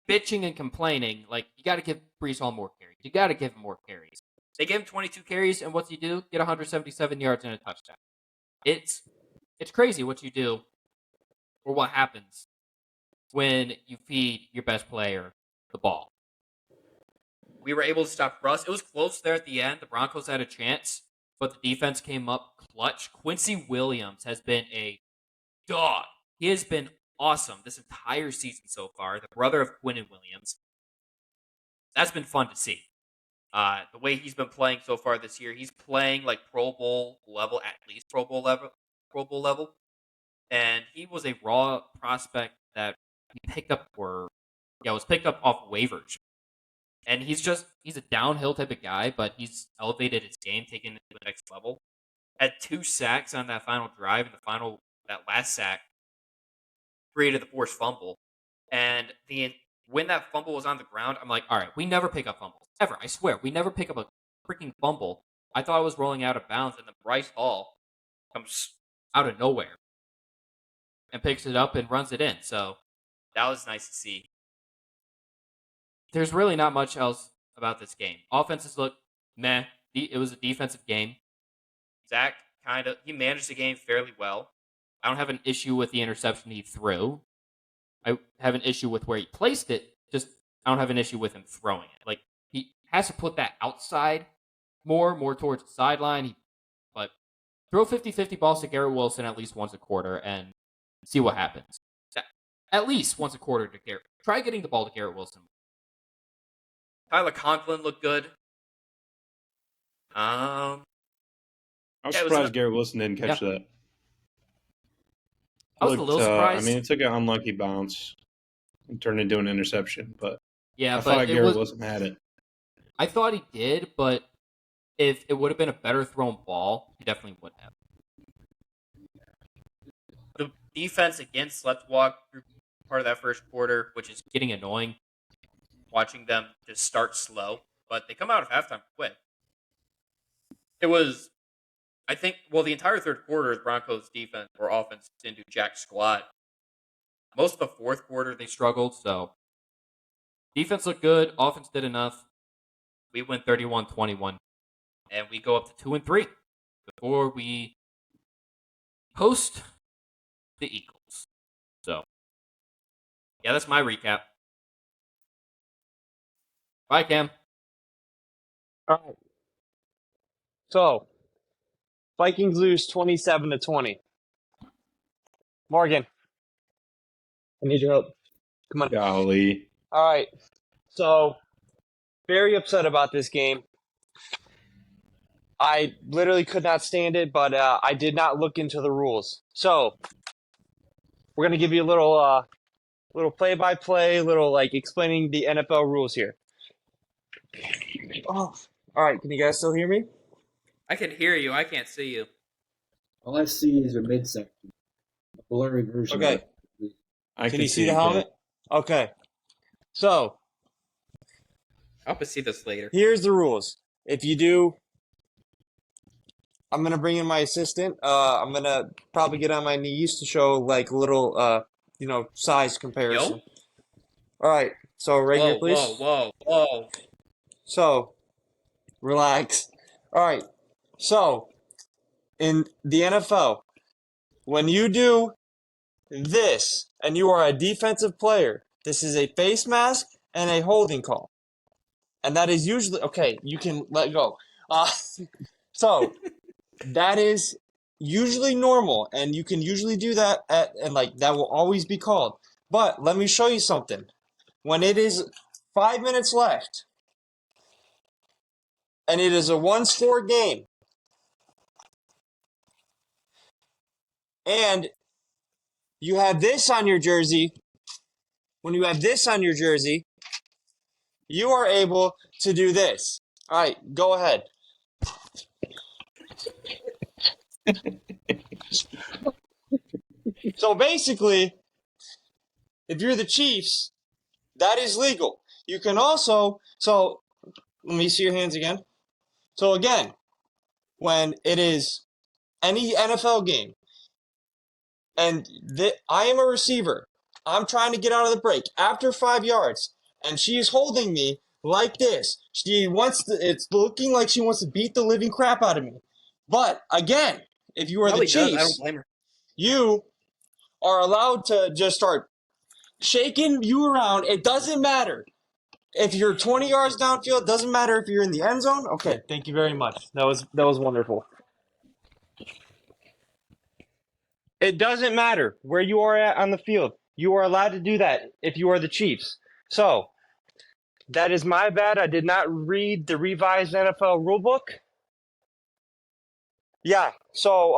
[SPEAKER 3] bitching and complaining, like, you got to give Breece Hall more carries. You got to give him more carries. They gave him 22 carries, and what's he do? Get 177 yards and a touchdown. It's crazy what you do, or what happens when you feed your best player the ball. We were able to stop Russ. It was close there at the end. The Broncos had a chance, but the defense came up clutch. Quincy Williams has been a dog. He has been awesome this entire season so far. The brother of Quinnen Williams. That's been fun to see. The way he's been playing so far this year, he's playing like Pro Bowl level, at least Pro Bowl level. And he was a raw prospect that he picked up was picked up off waivers. And he's a downhill type of guy, but he's elevated his game, taken it to the next level. Had 2 sacks on that final drive, and that last sack created the forced fumble. And when that fumble was on the ground, I'm like, all right, we never pick up fumbles. Ever. I swear, we never pick up a freaking fumble. I thought I was rolling out of bounds, and then Bryce Hall comes out of nowhere and picks it up and runs it in. So that was nice to see. There's really not much else about this game. Offenses look meh. It was a defensive game. Zach he managed the game fairly well. I don't have an issue with the interception he threw. I have an issue with where he placed it. Just I don't have an issue with him throwing it. Like, he has to put that outside more towards the sideline. But throw 50-50 balls to Garrett Wilson at least once a quarter and see what happens. At least once a quarter to Garrett. Try getting the ball to Garrett Wilson. Tyler Conklin looked good.
[SPEAKER 4] I was surprised Garrett Wilson didn't catch that.
[SPEAKER 3] I was a little surprised.
[SPEAKER 4] It took an unlucky bounce and turned into an interception, but
[SPEAKER 3] yeah,
[SPEAKER 4] I thought Garrett Wilson had it.
[SPEAKER 3] I thought he did, but if it would have been a better thrown ball, he definitely would have. The defense again slept walk through part of that first quarter, which is getting annoying. Watching them just start slow, but they come out of halftime quick. It was, I think, the entire third quarter, the Broncos' defense or offense didn't do jack squat. Most of the fourth quarter, they struggled, so defense looked good, offense did enough. We win 31-21, and we go up to 2-3 before we host the Eagles. So, yeah, that's my recap. Bye, Cam.
[SPEAKER 5] All right. So, Vikings lose 27-20. Morgan, I need your help. Come on.
[SPEAKER 4] Golly.
[SPEAKER 5] All right. So, very upset about this game. I literally could not stand it, but I did not look into the rules. So, we're gonna give you a little play-by-play, little like explaining the NFL rules here. Oh, all right. Can you guys still hear me?
[SPEAKER 3] I can hear you. I can't see you.
[SPEAKER 6] All I see is a midsection, a blurry version
[SPEAKER 5] Okay.
[SPEAKER 6] of it.
[SPEAKER 4] I
[SPEAKER 5] Can you see
[SPEAKER 4] it,
[SPEAKER 5] the
[SPEAKER 4] yeah.
[SPEAKER 5] helmet? Okay. So,
[SPEAKER 3] I'll have to see this later.
[SPEAKER 5] here's the rules. If you do, I'm gonna bring in my assistant. I'm gonna probably get on my knees to show like a little, size comparison.
[SPEAKER 3] Yo?
[SPEAKER 5] All right. So right here,
[SPEAKER 3] Whoa,
[SPEAKER 5] please.
[SPEAKER 3] whoa.
[SPEAKER 5] So, relax. All right. So, in the NFL, when you do this and you are a defensive player, this is a face mask and a holding call. And that is usually okay, you can let go. So that is usually normal, and you can usually do that and like that will always be called. But let me show you something. When it is 5 minutes left and it is a one-score game, and you have this on your jersey, when you have this on your jersey, you are able to do this. All right, go ahead. So basically, if you're the Chiefs, that is legal. You can also, so let me see your hands again. So again, when it is any NFL game, and I am a receiver, I'm trying to get out of the break after 5 yards, and she is holding me like this. It's looking like she wants to beat the living crap out of me. But again, if you are
[SPEAKER 3] Probably
[SPEAKER 5] the
[SPEAKER 3] does. I don't
[SPEAKER 5] Chiefs,
[SPEAKER 3] blame her.
[SPEAKER 5] you are allowed to just start shaking you around. It doesn't matter. If you're 20 yards downfield, it doesn't matter if you're in the end zone. Okay, thank you very much. That was wonderful. It doesn't matter where you are at on the field. You are allowed to do that if you are the Chiefs. So, that is my bad. I did not read the revised NFL rulebook. Yeah, so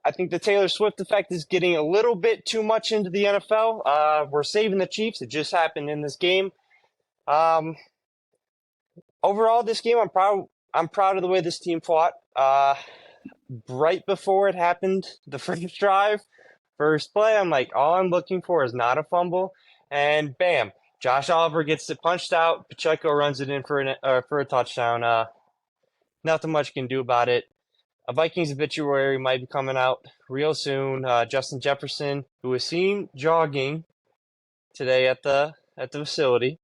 [SPEAKER 5] I think the Taylor Swift effect is getting a little bit too much into the NFL. We're saving the Chiefs. It just happened in this game. Overall, this game, I'm proud of the way this team fought. Right before it happened, the first drive, first play, I'm like, all I'm looking for is not a fumble, and bam, Josh Oliver gets it punched out. Pacheco runs it in for a touchdown. Nothing much can do about it. A Vikings obituary might be coming out real soon. Justin Jefferson, who was seen jogging today at the facility,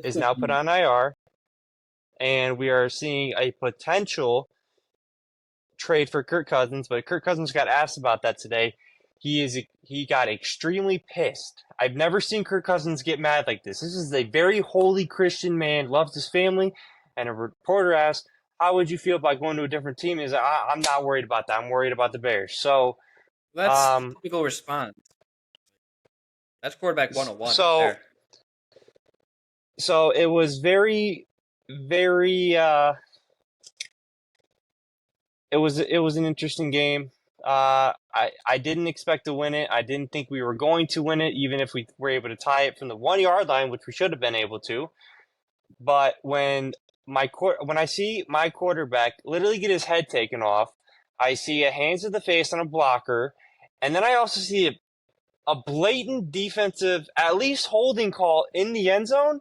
[SPEAKER 5] is now put on IR, and we are seeing a potential trade for Kirk Cousins. But Kirk Cousins got asked about that today. He got extremely pissed. I've never seen Kirk Cousins get mad like this. This is a very holy Christian man, loves his family, and a reporter asked, how would you feel about going to a different team? He's like, I'm not worried about that. I'm worried about the Bears. So
[SPEAKER 3] That's the typical response. That's quarterback 101
[SPEAKER 5] so
[SPEAKER 3] there.
[SPEAKER 5] so it was very, very it was an interesting game. I didn't expect to win it. I didn't think we were going to win it, even if we were able to tie it from the 1 yard line, which we should have been able to. But when I see my quarterback literally get his head taken off, I see a hands to the face on a blocker, and then I also see a blatant defensive, at least holding call in the end zone,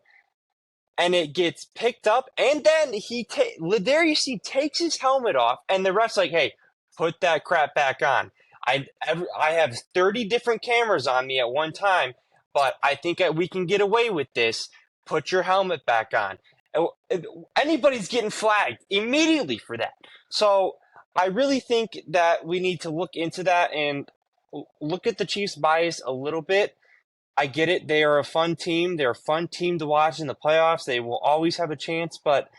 [SPEAKER 5] and it gets picked up, and then Ladarius takes his helmet off, and the ref's like, "Hey, put that crap back on." I have 30 different cameras on me at one time, but I think we can get away with this. Put your helmet back on. Anybody's getting flagged immediately for that. So I really think that we need to look into that and look at the Chiefs' bias a little bit. I get it. They are a fun team. They're a fun team to watch in the playoffs. They will always have a chance, but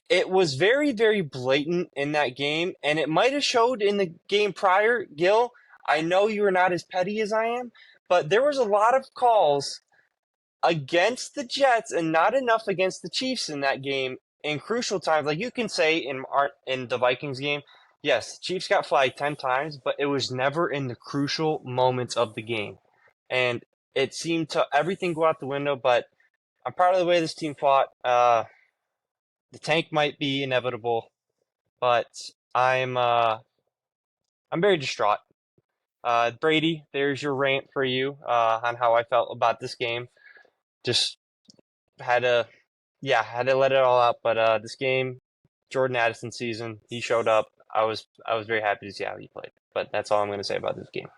[SPEAKER 5] it was very, very blatant in that game, and it might have showed in the game prior. Gil, I know you are not as petty as I am, but there was a lot of calls against the Jets and not enough against the Chiefs in that game in crucial times. Like you can say in the Vikings game, yes, Chiefs got flagged 10 times, but it was never in the crucial moments of the game. And it seemed to everything go out the window, but I'm proud of the way this team fought. The tank might be inevitable, but I'm very distraught. Brady, there's your rant for you on how I felt about this game. Just had to let it all out. But this game, Jordan Addison season, he showed up. I was very happy to see how he played. But that's all I'm going to say about this game.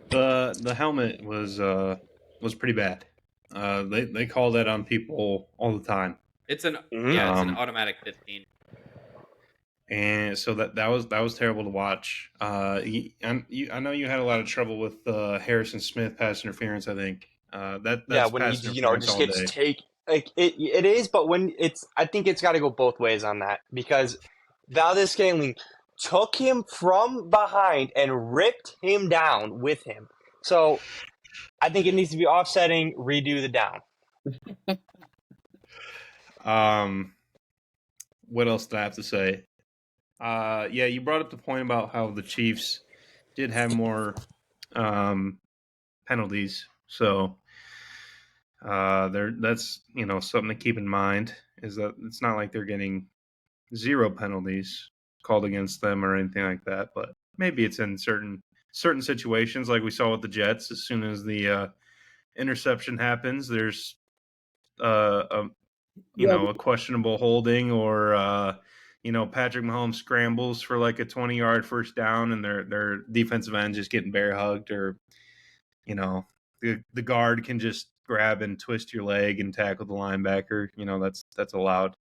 [SPEAKER 4] The helmet was pretty bad. They call that on people all the time.
[SPEAKER 3] It's an it's an automatic 15.
[SPEAKER 4] And so that was terrible to watch. I know you had a lot of trouble with Harrison Smith pass interference. I think that's
[SPEAKER 5] when
[SPEAKER 4] pass
[SPEAKER 5] he
[SPEAKER 4] interference
[SPEAKER 5] just
[SPEAKER 4] all
[SPEAKER 5] gets
[SPEAKER 4] day.
[SPEAKER 5] it is, but when I think it's got to go both ways on that because Valdez Scantling took him from behind and ripped him down with him. So I think it needs to be offsetting, redo the down.
[SPEAKER 4] What else do I have to say? You brought up the point about how the Chiefs did have more penalties, so that's something to keep in mind is that it's not like they're getting 0 penalties called against them or anything like that, but maybe it's in certain situations like we saw with the Jets. As soon as the interception happens, there's a questionable holding or Patrick Mahomes scrambles for like a 20-yard first down and their defensive end just getting bear hugged, or the guard can just grab and twist your leg and tackle the linebacker. That's allowed.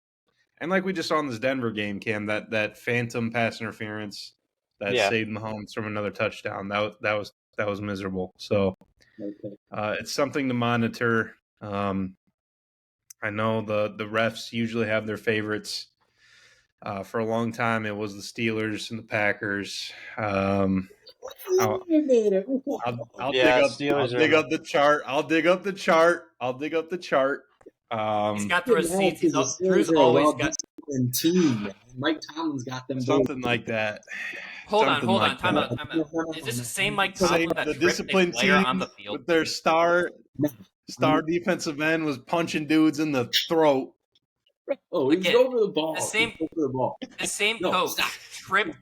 [SPEAKER 4] And like we just saw in this Denver game, Cam, that phantom pass interference that saved Mahomes from another touchdown. That was miserable. So it's something to monitor. I know the refs usually have their favorites. For a long time, it was the Steelers and the Packers. I'll dig up the chart. I'll dig up the chart.
[SPEAKER 3] He's got the receipts. Drew's always got
[SPEAKER 6] team. Mike Tomlin's got them
[SPEAKER 4] something like that.
[SPEAKER 3] Hold on. Time out. Is this the same Mike Tomlin that
[SPEAKER 4] the
[SPEAKER 3] tripped
[SPEAKER 4] disciplined
[SPEAKER 3] a player
[SPEAKER 4] team
[SPEAKER 3] on the field?
[SPEAKER 4] with their star defensive end was punching dudes in the throat?
[SPEAKER 6] Oh, he was over the ball.
[SPEAKER 3] The same coach tripped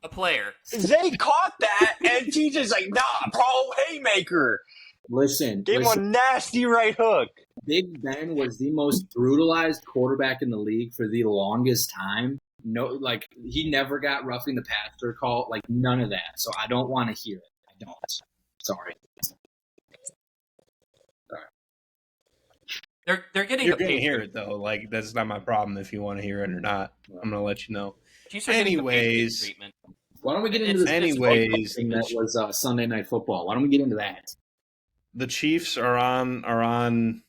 [SPEAKER 3] a player.
[SPEAKER 5] Zay caught that, and TJ's like, nah, bro, haymaker.
[SPEAKER 6] Listen.
[SPEAKER 5] Gave him a nasty right hook.
[SPEAKER 6] Big Ben was the most brutalized quarterback in the league for the longest time. No, he never got roughing the passer call, none of that. So I don't want to hear it. I don't. Sorry.
[SPEAKER 3] They're getting.
[SPEAKER 4] You're gonna hear it though. That's not my problem if you want to hear it or not. I'm gonna let you know. Anyways,
[SPEAKER 6] why don't we get into this?
[SPEAKER 4] Anyways,
[SPEAKER 6] thing that was Sunday Night Football. Why don't we get into that?
[SPEAKER 4] The Chiefs are on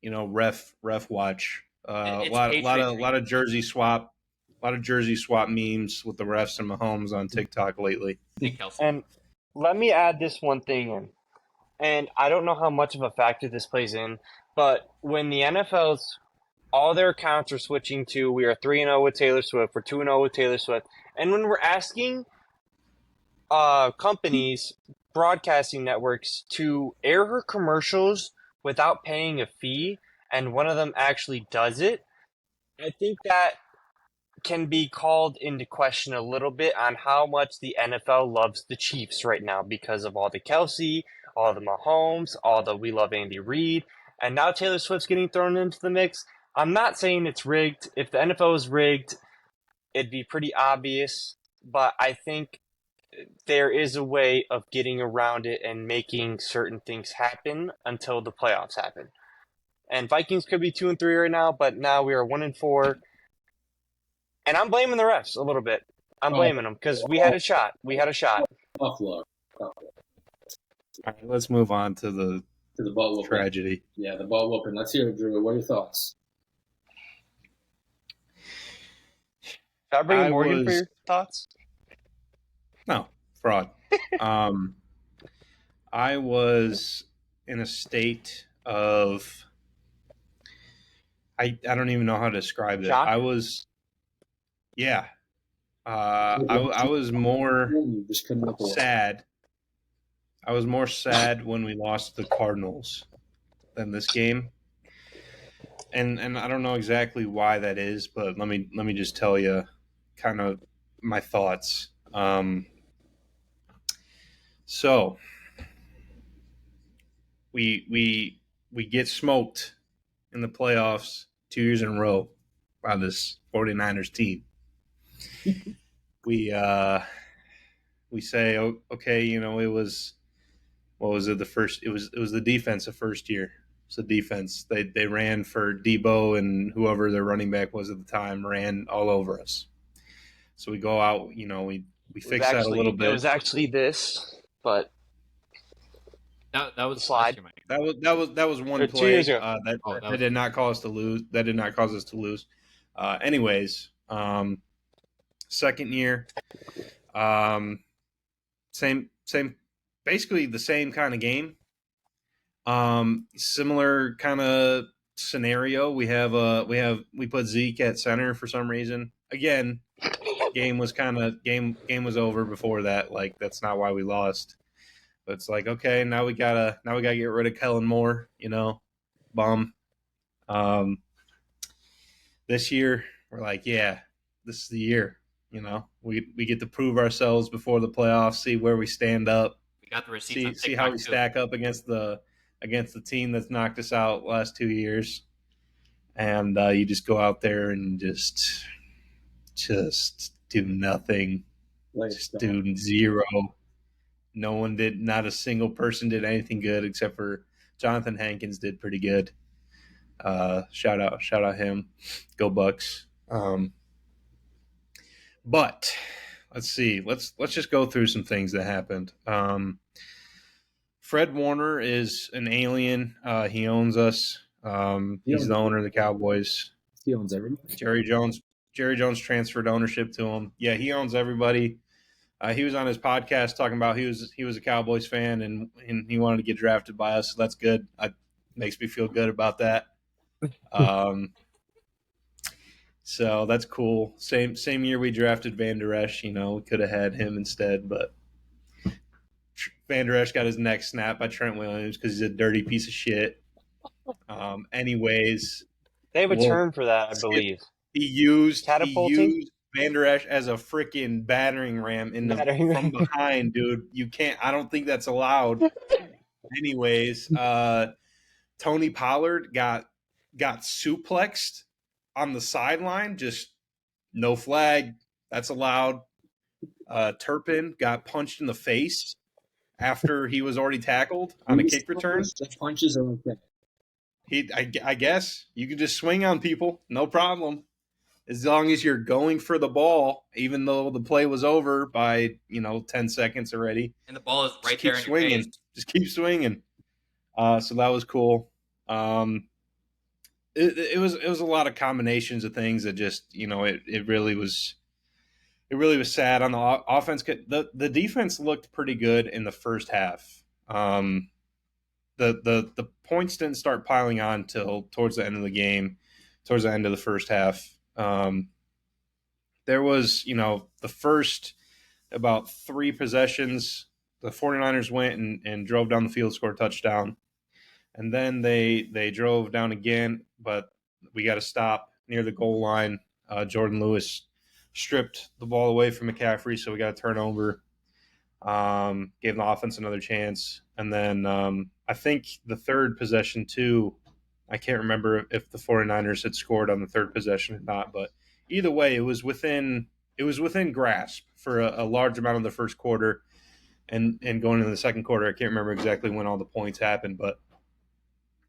[SPEAKER 4] ref watch. A lot of jersey swap memes with the refs and Mahomes on TikTok lately.
[SPEAKER 5] And let me add this one thing in. And I don't know how much of a factor this plays in, but when the NFL's all their accounts are switching to we are 3-0 with Taylor Swift, we're 2-0 with Taylor Swift, and when we're asking companies, broadcasting networks, to air her commercials without paying a fee, and one of them actually does it, I think that can be called into question a little bit on how much the NFL loves the Chiefs right now because of all the Kelsey, all the Mahomes, all the we love Andy Reid, and now Taylor Swift's getting thrown into the mix. I'm not saying it's rigged. If the NFL is rigged, it'd be pretty obvious, but I think there is a way of getting around it and making certain things happen until the playoffs happen. And Vikings could be 2-3 right now, but now we are 1-4. And I'm blaming the refs a little bit. I'm blaming them because we had a shot.
[SPEAKER 6] Tough luck.
[SPEAKER 4] All right, let's move on to the
[SPEAKER 6] butt whooping.
[SPEAKER 4] Tragedy.
[SPEAKER 6] Yeah, the butt whooping. Let's hear it, Drew. What are your thoughts?
[SPEAKER 5] Should I bring Morgan for your thoughts?
[SPEAKER 4] No, fraud. I was in a state of I don't even know how to describe it.
[SPEAKER 5] Shock?
[SPEAKER 4] I was yeah. I was more
[SPEAKER 6] You just couldn't look away.
[SPEAKER 4] sad. I was more sad when we lost the Cardinals than this game. And I don't know exactly why that is, but let me just tell you kind of my thoughts. So we get smoked in the playoffs 2 years in a row by this 49ers team. We say, oh, okay, you know, it was what was it the first? It was the defense the first year. It's the defense. They ran for Debo and whoever their running back was at the time ran all over us. So we go out, you know, we fix that a little bit.
[SPEAKER 5] It was actually this, but
[SPEAKER 3] That was
[SPEAKER 5] Slide.
[SPEAKER 3] last year, Mike.
[SPEAKER 4] That was one
[SPEAKER 5] 2
[SPEAKER 4] play
[SPEAKER 5] years ago.
[SPEAKER 4] that did not cause us to lose. That did not cause us to lose. Anyways, second year, same, basically the same kind of game. Similar kind of scenario. We put Zeke at center for some reason. Again, game was over before that. Like that's not why we lost. But it's like, okay, now we gotta get rid of Kellen Moore, you know, bum. This year we're like, yeah, this is the year. You know, we get to prove ourselves before the playoffs, see where we stand up,
[SPEAKER 3] We got the receipts.
[SPEAKER 4] see how we stack up against the team that's knocked us out last 2 years, and you just go out there and just do nothing, just do zero. No one did. Not a single person did anything good except for Jonathan Hankins did pretty good. Shout out him. Go Bucks. But let's see. Let's just go through some things that happened. Fred Warner is an alien. He owns us. He's the owner of the Cowboys.
[SPEAKER 6] He owns everybody.
[SPEAKER 4] Jerry Jones transferred ownership to him. Yeah, he owns everybody. He was on his podcast talking about he was a Cowboys fan and he wanted to get drafted by us. So that's good. Makes me feel good about that. So that's cool. Same year we drafted Van Der Esch. You know, we could have had him instead, but Van Der Esch got his neck snapped by Trent Williams because he's a dirty piece of shit. Anyways,
[SPEAKER 5] They have a term for that, I believe.
[SPEAKER 4] He used Van Der Esch as a freaking battering ram from behind, dude. You can't. I don't think that's allowed. Anyways, Tony Pollard got suplexed on the sideline. Just no flag. That's allowed. Turpin got punched in the face after he was already tackled on a kick return.
[SPEAKER 6] Punches are okay.
[SPEAKER 4] I guess you can just swing on people, no problem. As long as you're going for the ball, even though the play was over by 10 seconds already,
[SPEAKER 3] and the ball is right there in
[SPEAKER 4] swinging.
[SPEAKER 3] your face.
[SPEAKER 4] Just keep swinging. So that was cool. It was a lot of combinations of things that just it really was sad on the offense. The defense looked pretty good in the first half. The points didn't start piling on till towards the end of the game, towards the end of the first half. There was, the first about 3 possessions, the 49ers went and drove down the field, scored a touchdown. And then they drove down again, but we got to stop near the goal line. Jordan Lewis stripped the ball away from McCaffrey, so we got a turnover. Gave the offense another chance. And then I think the third possession too, I can't remember if the 49ers had scored on the third possession or not, but either way, it was within grasp for a large amount of the first quarter, and going into the second quarter, I can't remember exactly when all the points happened, but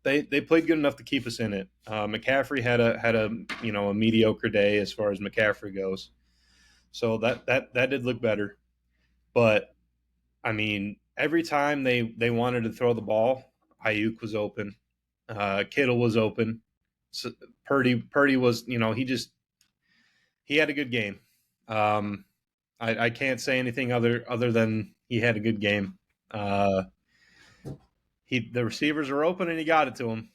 [SPEAKER 4] they played good enough to keep us in it. McCaffrey had a mediocre day as far as McCaffrey goes, so that did look better, but I mean every time they wanted to throw the ball, Ayuk was open. Kittle was open. So Purdy was, he had a good game. I can't say anything other than he had a good game. the receivers are open and he got it to him.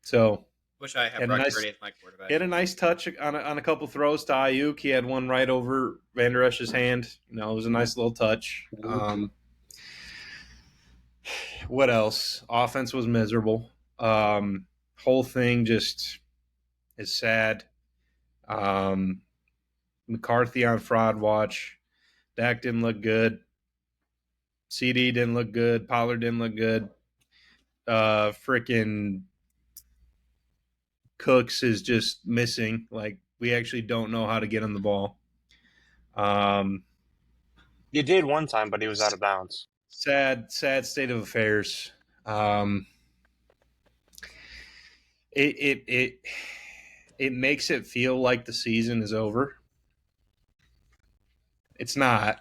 [SPEAKER 4] So
[SPEAKER 3] Wish I had
[SPEAKER 4] had a
[SPEAKER 3] Brock
[SPEAKER 4] nice-
[SPEAKER 3] Purdy as my quarterback.
[SPEAKER 4] he had a nice touch on a couple throws to Ayuk. He had one right over Van Der Esch's hand. It was a nice little touch. What else? Offense was miserable. Whole thing just is sad. McCarthy on fraud watch. Dak didn't look good. CD didn't look good. Pollard didn't look good. Freaking Cooks is just missing. Like, we actually don't know how to get him the ball.
[SPEAKER 5] You did one time, but he was out of bounds.
[SPEAKER 4] Sad state of affairs. It makes it feel like the season is over. It's not.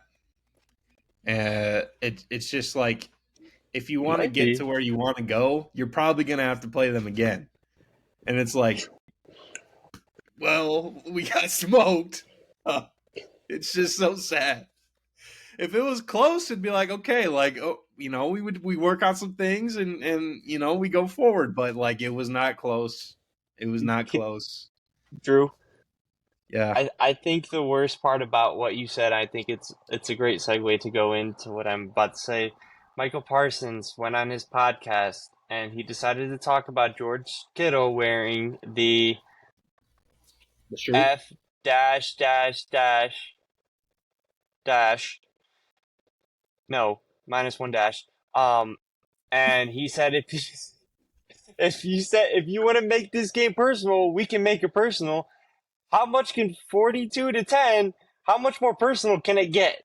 [SPEAKER 4] It's just like, if you want to get to where you want to go, you're probably going to have to play them again. And it's like, well, we got smoked. It's just so sad. If it was close, it'd be like, okay, like, we work on some things and we go forward. But like, it was not close. It was not close.
[SPEAKER 5] Drew,
[SPEAKER 4] Yeah.
[SPEAKER 5] I think the worst part about what you said, I think it's a great segue to go into what I'm about to say. Michael Parsons went on his podcast and he decided to talk about George Kittle wearing the
[SPEAKER 6] shirt.
[SPEAKER 5] F dash dash dash dash. No, -1 dash. And he said if you want to make this game personal, we can make it personal. How much can 42-10? How much more personal can it get?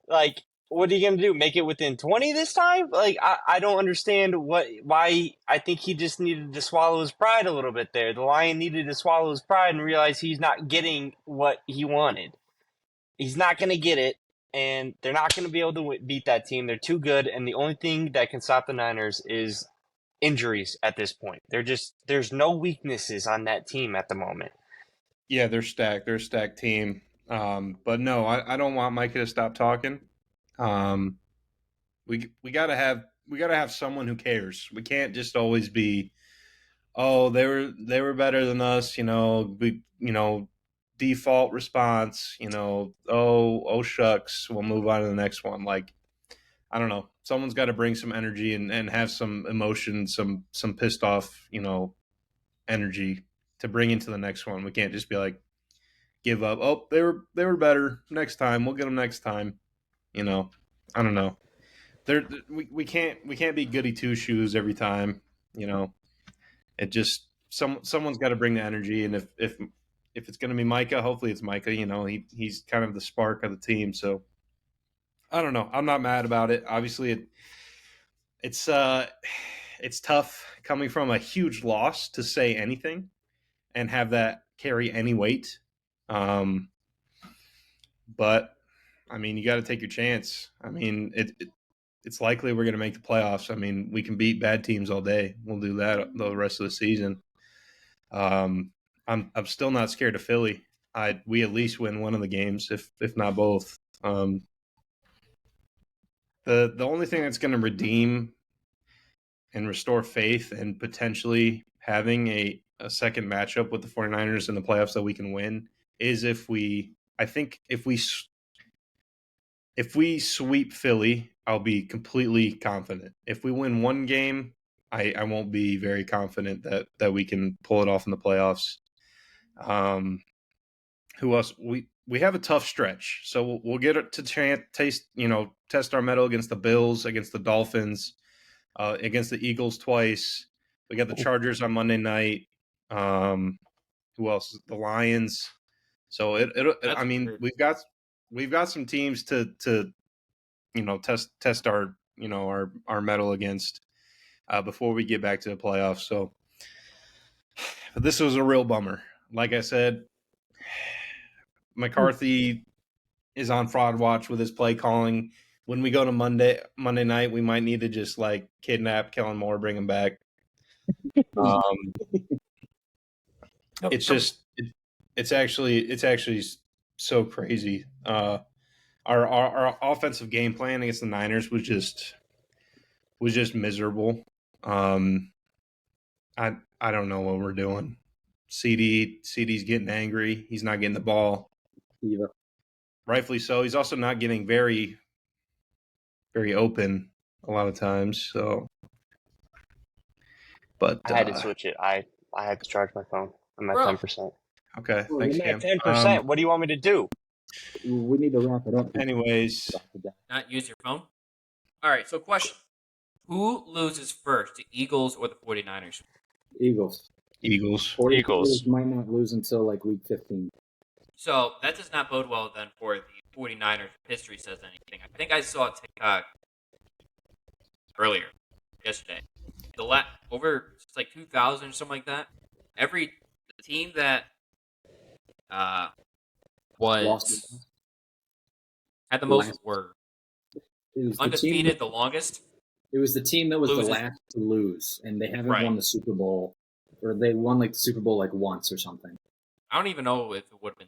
[SPEAKER 5] Like, what are you gonna do? Make it within 20 this time? Like, I don't understand why. I think he just needed to swallow his pride a little bit there. The Lion needed to swallow his pride and realize he's not getting what he wanted. He's not gonna get it, and they're not gonna be able to beat that team. They're too good, and the only thing that can stop the Niners is injuries at this point. There's no weaknesses on that team at the moment.
[SPEAKER 4] Yeah, they're stacked. They're a stacked team. But no, I don't want Micah to stop talking. We gotta have someone who cares. We can't just always be, oh, they were better than us. Default response. Oh shucks, we'll move on to the next one. Like, I don't know. Someone's got to bring some energy and have some emotion, some pissed off, energy to bring into the next one. We can't just be like, give up. Oh, they were better. Next time, we'll get them next time. I don't know. We can't be goody two shoes every time. It just someone's got to bring the energy, and if it's going to be Micah, hopefully it's Micah. He's kind of the spark of the team. So I don't know. I'm not mad about it. Obviously, it's tough coming from a huge loss to say anything and have that carry any weight. But I mean, you got to take your chance. I mean, it's likely we're going to make the playoffs. I mean, we can beat bad teams all day. We'll do that the rest of the season. I'm still not scared of Philly. We at least win one of the games, if not both. The only thing that's going to redeem and restore faith and potentially having a second matchup with the 49ers in the playoffs that we can win is if we sweep Philly, I'll be completely confident. If we win one game, I won't be very confident that we can pull it off in the playoffs. Who else? We have a tough stretch, so we'll get it to test our mettle against the Bills, against the Dolphins, against the Eagles twice. We got the Chargers on Monday night. Who else? The Lions. So I mean, weird. We've got some teams to test our our mettle against before we get back to the playoffs. So this was a real bummer. Like I said, McCarthy is on fraud watch with his play calling. When we go to Monday night, we might need to just like kidnap Kellen Moore, bring him back. It's just it's actually so crazy. Our offensive game plan against the Niners was was just miserable. I don't know what we're doing. CD's getting angry. He's not getting the ball.
[SPEAKER 6] Eva.
[SPEAKER 4] Rightfully so. He's also not getting very, very open a lot of times. So, but
[SPEAKER 5] I had to switch it. I had to charge my phone. I'm at
[SPEAKER 3] Bro.
[SPEAKER 5] 10%.
[SPEAKER 4] okay,
[SPEAKER 6] Well,
[SPEAKER 4] thanks,
[SPEAKER 5] I'm at
[SPEAKER 4] Cam.
[SPEAKER 5] 10%. What do you want me to do?
[SPEAKER 6] We need to wrap it up.
[SPEAKER 4] Anyways,
[SPEAKER 3] Not use your phone? All right, so question. Who loses first, the Eagles or the 49ers?
[SPEAKER 6] Eagles.
[SPEAKER 4] Eagles.
[SPEAKER 6] 49ers might not lose until like week 15.
[SPEAKER 3] So that does not bode well then for the 49ers if history says anything. I think I saw a TikTok earlier, yesterday. Over it's like 2000 or something like that. The team that had the most undefeated the longest.
[SPEAKER 6] It was the team that was the last to lose, and they haven't won the Super Bowl, or they won like the Super Bowl like once or something.
[SPEAKER 3] I don't even know if it would have been.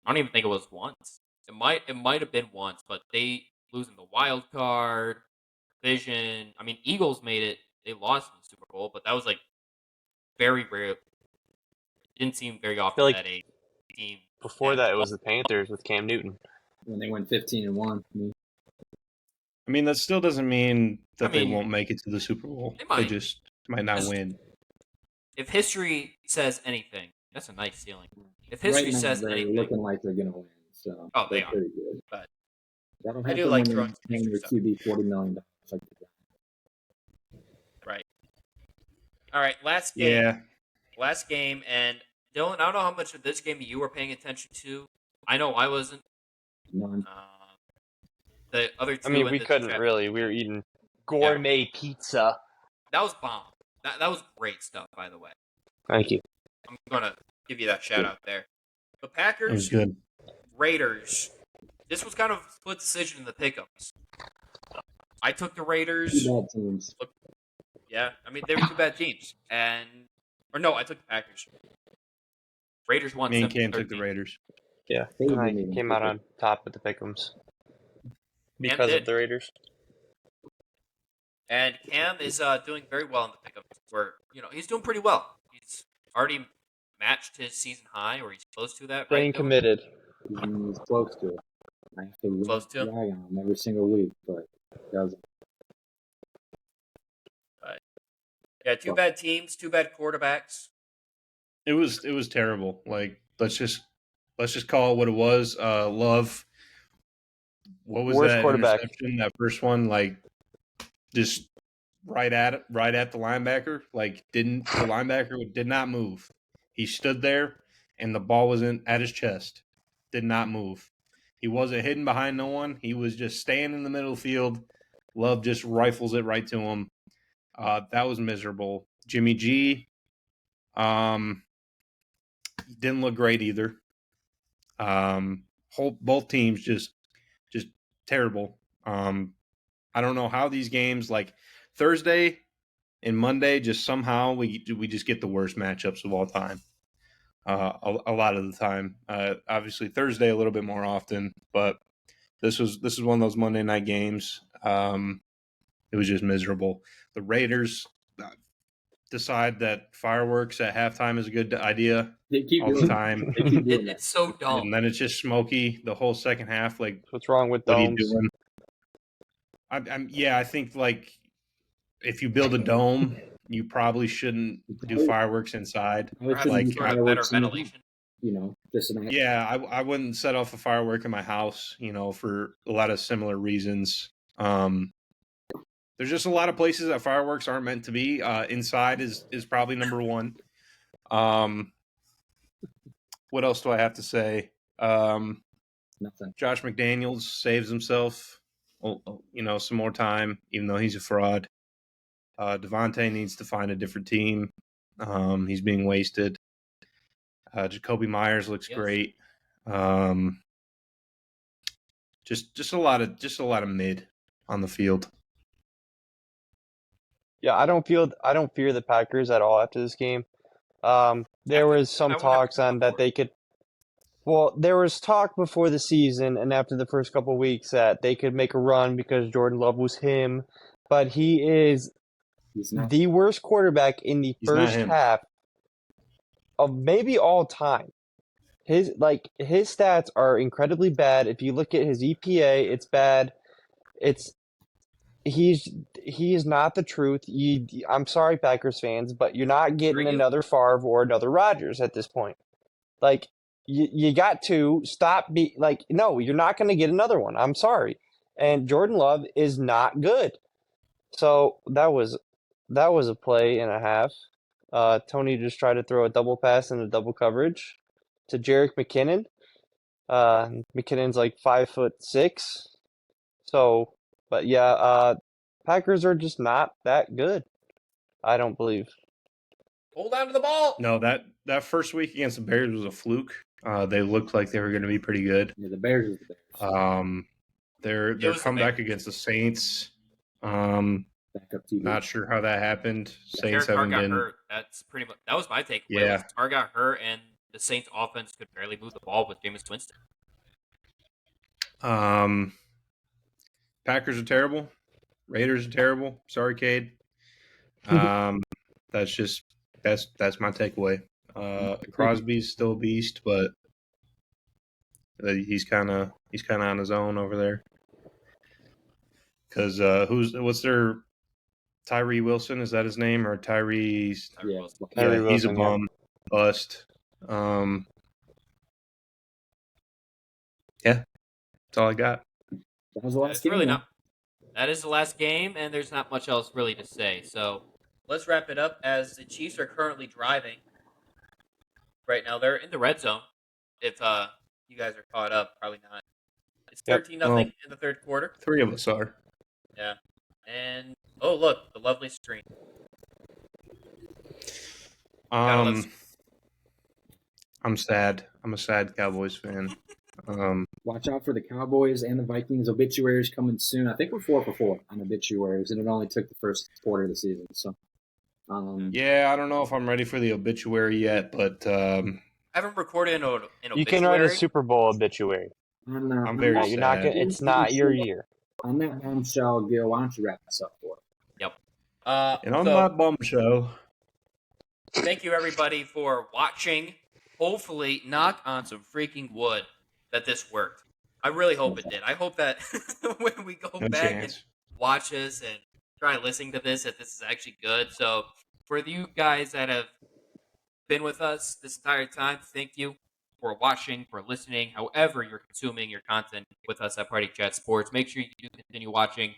[SPEAKER 3] I don't even think it was once. It might have been once, but they losing the wild card, division. I mean, Eagles made it. They lost in the Super Bowl, but that was like very rare. It didn't seem very often
[SPEAKER 5] like
[SPEAKER 3] that a team.
[SPEAKER 5] Before that, it was the Panthers with Cam Newton.
[SPEAKER 6] When they went 15-1.
[SPEAKER 4] I mean, that still doesn't mean that they won't make it to the Super Bowl. They just might not win.
[SPEAKER 3] If history says anything, that's a nice ceiling. If history says
[SPEAKER 6] they're
[SPEAKER 3] anything,
[SPEAKER 6] looking like they're going to win. So
[SPEAKER 3] they are
[SPEAKER 6] pretty good.
[SPEAKER 3] But
[SPEAKER 6] that'll
[SPEAKER 3] I do
[SPEAKER 6] happen
[SPEAKER 3] like
[SPEAKER 6] when
[SPEAKER 3] throwing
[SPEAKER 6] paying your QB $40 million.
[SPEAKER 3] Right. All right. Last game.
[SPEAKER 4] Yeah.
[SPEAKER 3] Last game, and Dylan, I don't know how much of this game you were paying attention to. I know I wasn't.
[SPEAKER 6] None.
[SPEAKER 3] The other two.
[SPEAKER 5] I mean, we couldn't really. We were eating gourmet pizza.
[SPEAKER 3] That was bomb. That was great stuff, by the way.
[SPEAKER 5] Thank you.
[SPEAKER 3] I'm gonna give you that shout out there. The Packers,
[SPEAKER 4] That was good.
[SPEAKER 3] Raiders. This was kind of a split decision in the pickups. I took the Raiders.
[SPEAKER 6] Two bad teams.
[SPEAKER 3] Yeah, I mean they were two bad teams, I took the Packers. Raiders won.
[SPEAKER 4] Me and Cam
[SPEAKER 3] 7-13.
[SPEAKER 4] took the Raiders.
[SPEAKER 5] Yeah, I came out on top with the pick'ems because of the Raiders.
[SPEAKER 3] And Cam is doing very well in the pickups. Where he's doing pretty well. He's already matched his season high, or he's close to that.
[SPEAKER 5] Staying committed.
[SPEAKER 6] He's close to it. I have to
[SPEAKER 3] close to
[SPEAKER 6] rag on him every single week, but he doesn't.
[SPEAKER 3] Yeah, two bad teams, two bad quarterbacks.
[SPEAKER 4] It was terrible. Like let's just call it what it was. Love. What was
[SPEAKER 5] Worst
[SPEAKER 4] that
[SPEAKER 5] quarterback.
[SPEAKER 4] interception? That first one, like just right at the linebacker. Like the linebacker did not move. He stood there, and the ball wasn't at his chest. Did not move. He wasn't hidden behind no one. He was just staying in the middle of the field. Love just rifles it right to him. That was miserable. Jimmy G, didn't look great either. Both teams just terrible. I don't know how these games like Thursday and Monday just somehow we just get the worst matchups of all time. A lot of the time. Obviously Thursday a little bit more often, but this is one of those Monday night games. It was just miserable. The Raiders decide that fireworks at halftime is a good idea all the time.
[SPEAKER 3] It's so dumb.
[SPEAKER 4] And then it's just smoky the whole second half. Like,
[SPEAKER 5] what's wrong with
[SPEAKER 4] what are you
[SPEAKER 5] domes?
[SPEAKER 4] doing? I think like if you build a dome, you probably shouldn't do fireworks inside.
[SPEAKER 3] Like better ventilation.
[SPEAKER 4] I wouldn't set off a firework in my house, for a lot of similar reasons. There's just a lot of places that fireworks aren't meant to be. Inside is probably number one. What else do I have to say?
[SPEAKER 6] Nothing.
[SPEAKER 4] Josh McDaniels saves himself, some more time, even though he's a fraud. Devontae needs to find a different team. He's being wasted. Jacoby Myers looks great. Just a lot of mid on the field.
[SPEAKER 5] Yeah, I don't fear the Packers at all after this game. There was some talks on that they could. Well, there was talk before the season and after the first couple of weeks that they could make a run because Jordan Love was him, but he is
[SPEAKER 6] He's not.
[SPEAKER 5] the worst quarterback in the
[SPEAKER 4] He's not
[SPEAKER 5] first
[SPEAKER 4] him.
[SPEAKER 5] half of maybe all time. His stats are incredibly bad. If you look at his EPA, it's bad. He's not the truth. I'm sorry, Packers fans, but you're not getting another Favre or another Rodgers at this point. Like you got to stop. No, you're not going to get another one. I'm sorry. And Jordan Love is not good. So that was a play and a half. Tony just tried to throw a double pass and a double coverage to Jerick McKinnon. McKinnon's like 5'6". So, but yeah, Packers are just not that good. I don't believe.
[SPEAKER 3] Hold on to the ball.
[SPEAKER 4] No, that first week against the Bears was a fluke. They looked like they were going to be pretty good.
[SPEAKER 6] Yeah, the Bears is the Bears.
[SPEAKER 4] Their comeback against the Saints.
[SPEAKER 6] Backup TV.
[SPEAKER 4] Not sure how that happened. Saints
[SPEAKER 3] Derek Carr
[SPEAKER 4] haven't
[SPEAKER 3] got
[SPEAKER 4] been.
[SPEAKER 3] hurt. That was my takeaway.
[SPEAKER 4] Yeah.
[SPEAKER 3] Carr got hurt, and the Saints offense could barely move the ball with Jameis Winston.
[SPEAKER 4] Packers are terrible. Raiders are terrible. Sorry, Cade. That's my takeaway. Crosby's still a beast, but he's kind of on his own over there. Because what's their Tyree Wilson? Is that his name, or Tyree's?
[SPEAKER 6] Yeah,
[SPEAKER 5] Tyree
[SPEAKER 4] he's a
[SPEAKER 5] Wilson,
[SPEAKER 4] bum, bust. Yeah, that's all I got.
[SPEAKER 6] That was the last game.
[SPEAKER 3] Really not. That is the last game, and there's not much else really to say. So let's wrap it up. As the Chiefs are currently driving right now, they're in the red zone. If you guys are caught up, probably not. It's 13-0 in the third quarter.
[SPEAKER 4] 3 of us are.
[SPEAKER 3] Yeah, and oh look, the lovely screen.
[SPEAKER 4] I'm sad. I'm a sad Cowboys fan.
[SPEAKER 6] Watch out for the Cowboys and the Vikings. Obituaries coming soon. I think we're 4 for 4 on obituaries, and it only took the first quarter of the season. So,
[SPEAKER 4] yeah, I don't know if I'm ready for the obituary yet, but
[SPEAKER 3] I haven't recorded an obituary.
[SPEAKER 5] You can write a Super Bowl obituary.
[SPEAKER 4] I'm very sad.
[SPEAKER 5] You're not gonna, it's not your year.
[SPEAKER 6] On that bombshell, Gil, why don't you wrap this up for us?
[SPEAKER 3] Yep.
[SPEAKER 4] And on my bum show.
[SPEAKER 3] Thank you, everybody, for watching. Hopefully, knock on some freaking wood that this worked. I really hope it did. I hope that when we go back and watch this and try listening to this, that this is actually good. So, for you guys that have been with us this entire time, thank you for watching, for listening, however you're consuming your content with us at Party Chat Sports. Make sure you do continue watching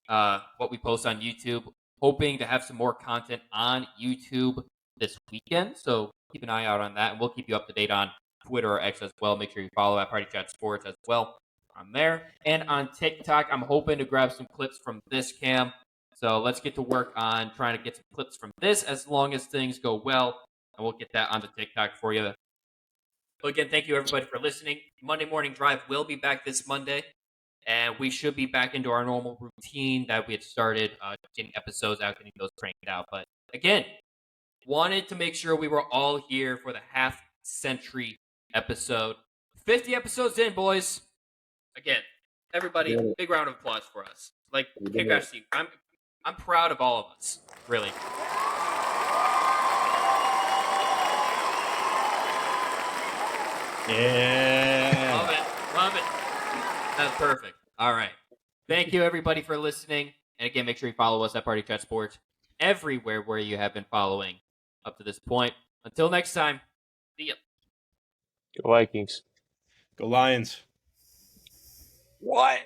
[SPEAKER 3] what we post on YouTube. Hoping to have some more content on YouTube this weekend, so keep an eye out on that, and we'll keep you up to date on Twitter or X as well. Make sure you follow at Party Chat Sports as well on there. And on TikTok, I'm hoping to grab some clips from this cam. So let's get to work on trying to get some clips from this as long as things go well, and we'll get that onto TikTok for you. So again, thank you everybody for listening. Monday Morning Drive will be back this Monday, and we should be back into our normal routine that we had started, getting episodes out, getting those cranked out. But again, wanted to make sure we were all here for the half-century episode. 50 episodes in, boys. Again, everybody, big round of applause for us. Like, congrats to you. I'm proud of all of us, really.
[SPEAKER 4] Yeah.
[SPEAKER 3] Love it. That's perfect. All right. Thank you, everybody, for listening. And again, make sure you follow us at Party Chat Sports everywhere where you have been following up to this point. Until next time, see ya.
[SPEAKER 5] Go Vikings.
[SPEAKER 4] Go Lions.
[SPEAKER 5] What?